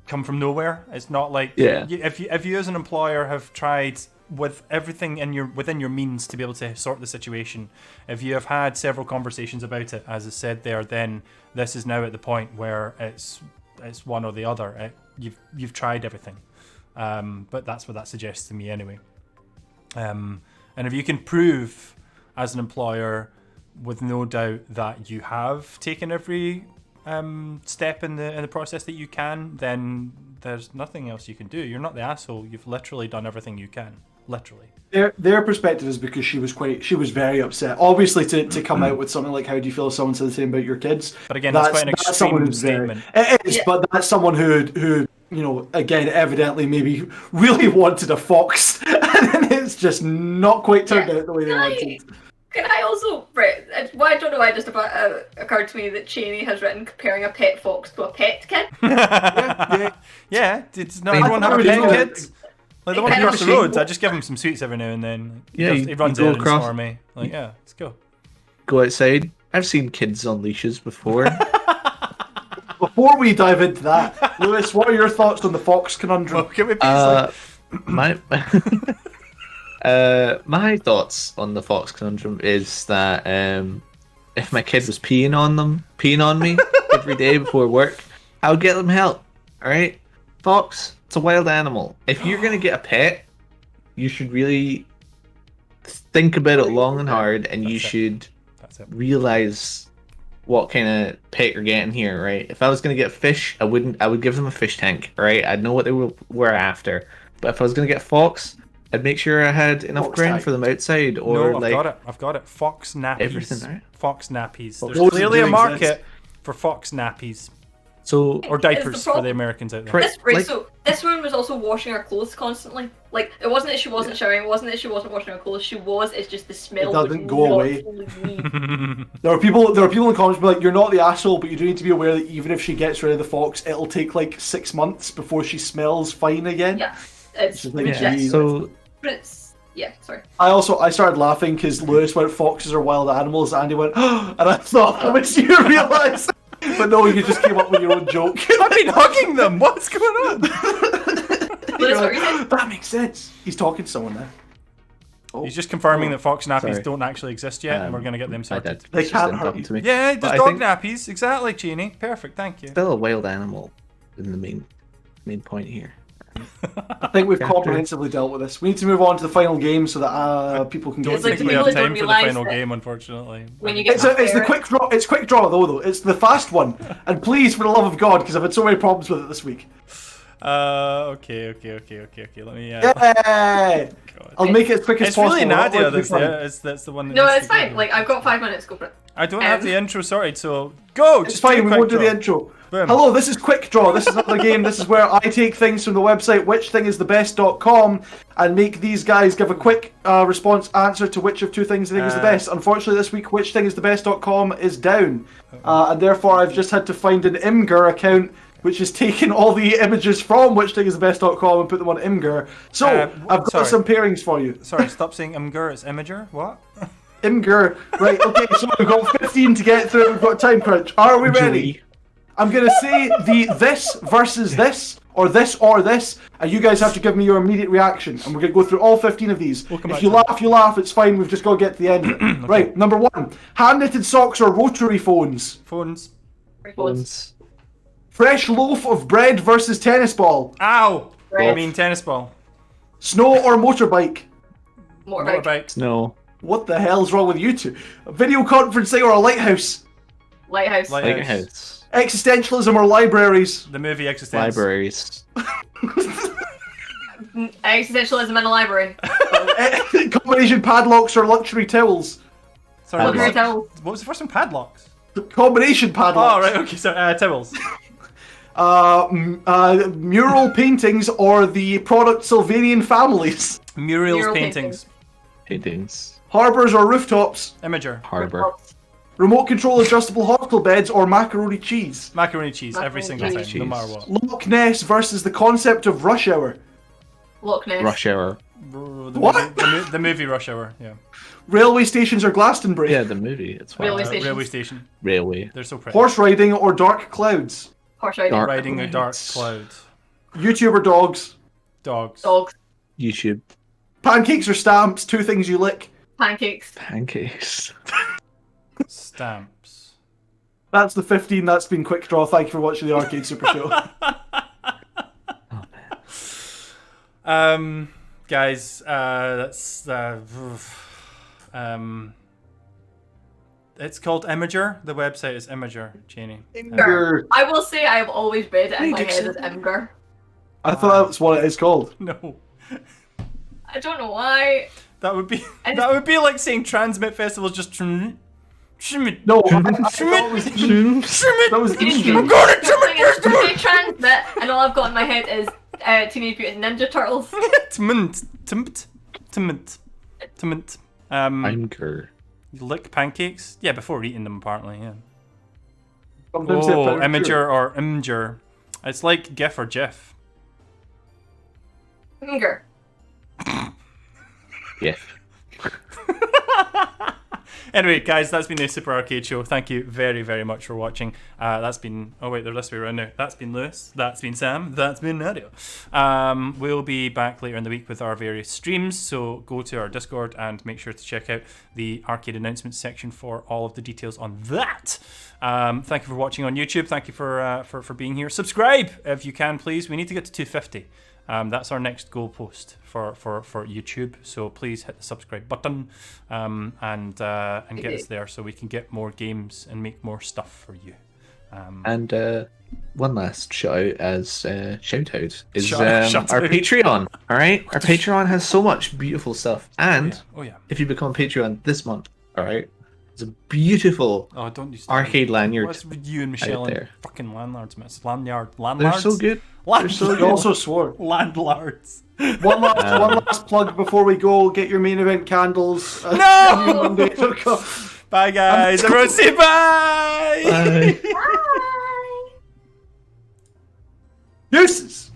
come from nowhere. It's not like if you as an employer have tried with everything within your means to be able to sort the situation, if you have had several conversations about it, as is said there, then this is now at the point where it's one or the other. You've tried everything, but that's what that suggests to me anyway. And if you can prove as an employer with no doubt that you have taken every step in the process that you can, then there's nothing else you can do. You're not the asshole. You've literally done everything you can. Literally. Their perspective is because she was very upset. Obviously, to come out with something like, "How do you feel if someone said the same about your kids?" But again, that's quite an extreme statement. It is, but that's someone who again, evidently maybe really wanted a fox, and then it's just not quite turned out the way they wanted. Can I also, I don't know why it just occurred to me that Cheney has written comparing a pet fox to a pet kid. Yeah. Did not everyone have a pet kid? Like the one across the road, I just give him some sweets every now and then. He runs errands for me. Like, let's go. Go outside. I've seen kids on leashes before. Before we dive into that, Lewis, what are your thoughts on the fox conundrum? My my thoughts on the fox conundrum is that if my kid was peeing on me every day before work, I would get them help. All right, fox, it's a wild animal. If you're gonna get a pet, you should really think about it long and hard, and you should realize what kind of pet you're getting here, right? If I was gonna get fish, I would give them a fish tank, right? I'd know what they were after. But if I was gonna get fox, I'd make sure I had enough Fox ground tank. for them outside, or No, like I've got it. Fox nappies. everything, right? Fox nappies. There's Those clearly a do market exist. for fox nappies. So Or diapers for the problem. Americans out there. Pri- This, right, like- so this one was also washing her clothes constantly. Like, it wasn't that she wasn't showering, it wasn't that she wasn't washing her clothes. She was. It's just the smell. It doesn't would go not away. leave. There are people in the comments be like, you're not the asshole, but you do need to be aware that even if she gets rid of the fox, it'll take like 6 months before she smells fine again. Yeah, it's Just like, legit. geez. so But it's sorry. I started laughing because Lewis went, foxes are wild animals. Andy went, and I thought, how much you realise? But no, you just came up with your own joke. I've been hugging them. What's going on? Liz, what were you saying? That makes sense. He's talking to someone there. Oh. He's just confirming that fox nappies Sorry. don't actually exist yet, and we're going to get them I sorted. did. They It's can't just hurt talking you. to me. Yeah, But just I dog think- nappies. Exactly, Cheney. Perfect, thank you. Still a wild animal in the main point here. I think we've After- comprehensively dealt with this. We need to move on to the final game so that people can Don't get It's like think the we people have that don't time for the realise final that game, unfortunately. when you get It's the there- quick draw. It's quick draw though. It's the fast one. And please, for the love of God, because I've had so many problems with it this week. Okay. Let me. Yay! God. I'll make it as quick as It's possible. really Not Nadia like that's before. that's the one. That No, needs it's to go. fine. Like, I've got 5 minutes. Go for it. I don't have Um, the intro sorted, so go. It's Just fine. a We quick won't do the draw. intro. Boom. Hello, this is Quick Draw. This is another game. This is where I take things from the website whichthingisthebest.com and make these guys give a quick response answer to which of two things they think is the best. Unfortunately, this week whichthingisthebest.com is down, and therefore I've just had to find an Imgur account which has taken all the images from whichthingisthebest.com and put them on Imgur. So I've got sorry. some pairings for you. Sorry, stop saying Imgur. It's Imager. What? Imgur. Right. Okay. So we've got 15 to get through. We've got a time crunch. Are we ready? I'm going to say the this versus this, or this, and you guys have to give me your immediate reaction. And we're going to go through all 15 of these. We'll come If back you to laugh, you laugh. It's fine. We've just got to get to the end of it. Okay. Right, number one. Hand-knitted socks or rotary phones? Phones. Phones. Fresh loaf of bread versus tennis ball? Ow! Right. I mean tennis ball. Snow or motorbike? Motorbike. Motorbike. No. What the hell's wrong with you two? A video conferencing or a lighthouse? Lighthouse. Lighthouse. Existentialism or libraries? The movie Existence. Libraries. Existentialism in a library. Combination padlocks or luxury towels? Sorry, what was, Luxury the, towels. what was the first one? Padlocks. Combination padlocks. Oh, right, okay, sorry. Towels. Mural paintings or the product Sylvanian families? Murals, Mural paintings. Paintings. Harbors or rooftops? Imager. Harbor. Remote control adjustable hospital beds or macaroni cheese? Macaroni cheese every single Macaroni time, no cheese. matter what. Loch Ness versus the concept of rush hour? Loch Ness. Rush Hour. What? The movie Rush Hour, yeah. Railway stations or Glastonbury? Yeah, the movie. It's fine. Railway station. Railway station. Railway. They're so pretty. Horse riding or dark clouds? Horse riding. Dark Riding a dark clouds. cloud. YouTuber dogs? Dogs. Dogs. YouTube. Pancakes or stamps? Two things you lick. Pancakes. Pancakes. Stamps. That's the 15. That's been Quick Draw. Thank you for watching the Arcade Super Show. Guys, that's it's called Imager. The website is Imager, Cheney. Imgur. I will say I have always read it in my head as Imgur. I thought that's what it is called. No. I don't know why. That would be And- that would be like saying Transmit Festival is just No, I thought it was that was Eastern. I'm going to The Transmit thing is, you say transmit, and all I've got in my head is Teenage Mutant Ninja Turtles. Tmint. Imgur. You lick pancakes? Yeah, before eating them apparently, yeah. Sometimes they have Oh, powdered Imager sugar. or Imgur. It's like GIF or GIF. Imgur. Yeah. Anyway, guys, that's been the Super Arcade Show. Thank you very, very much for watching. That's been... Oh, wait, they're this way around now. That's been Lewis. That's been Sam. That's been Nadia. We'll be back later in the week with our various streams, so go to our Discord and make sure to check out the arcade announcements section for all of the details on that. Thank you for watching on YouTube. Thank you for being here. Subscribe if you can, please. We need to get to 250. That's our next goal post for YouTube. So please hit the subscribe button and get us there so we can get more games and make more stuff for you. And one last shout out as shout out is Shout our out. Patreon. All right, our Patreon has so much beautiful stuff, and Oh yeah. if you become a Patreon this month, all right, it's a beautiful Oh, don't use arcade lanyard. What's with you and Michelle out and there. fucking landlords, miss? Landlards. They're so good. They're so You good. also swore. Landlords. One last plug before we go. Get your main event candles. No! Monday. Bye, guys. Everyone say bye. Bye. Bye. Deuces.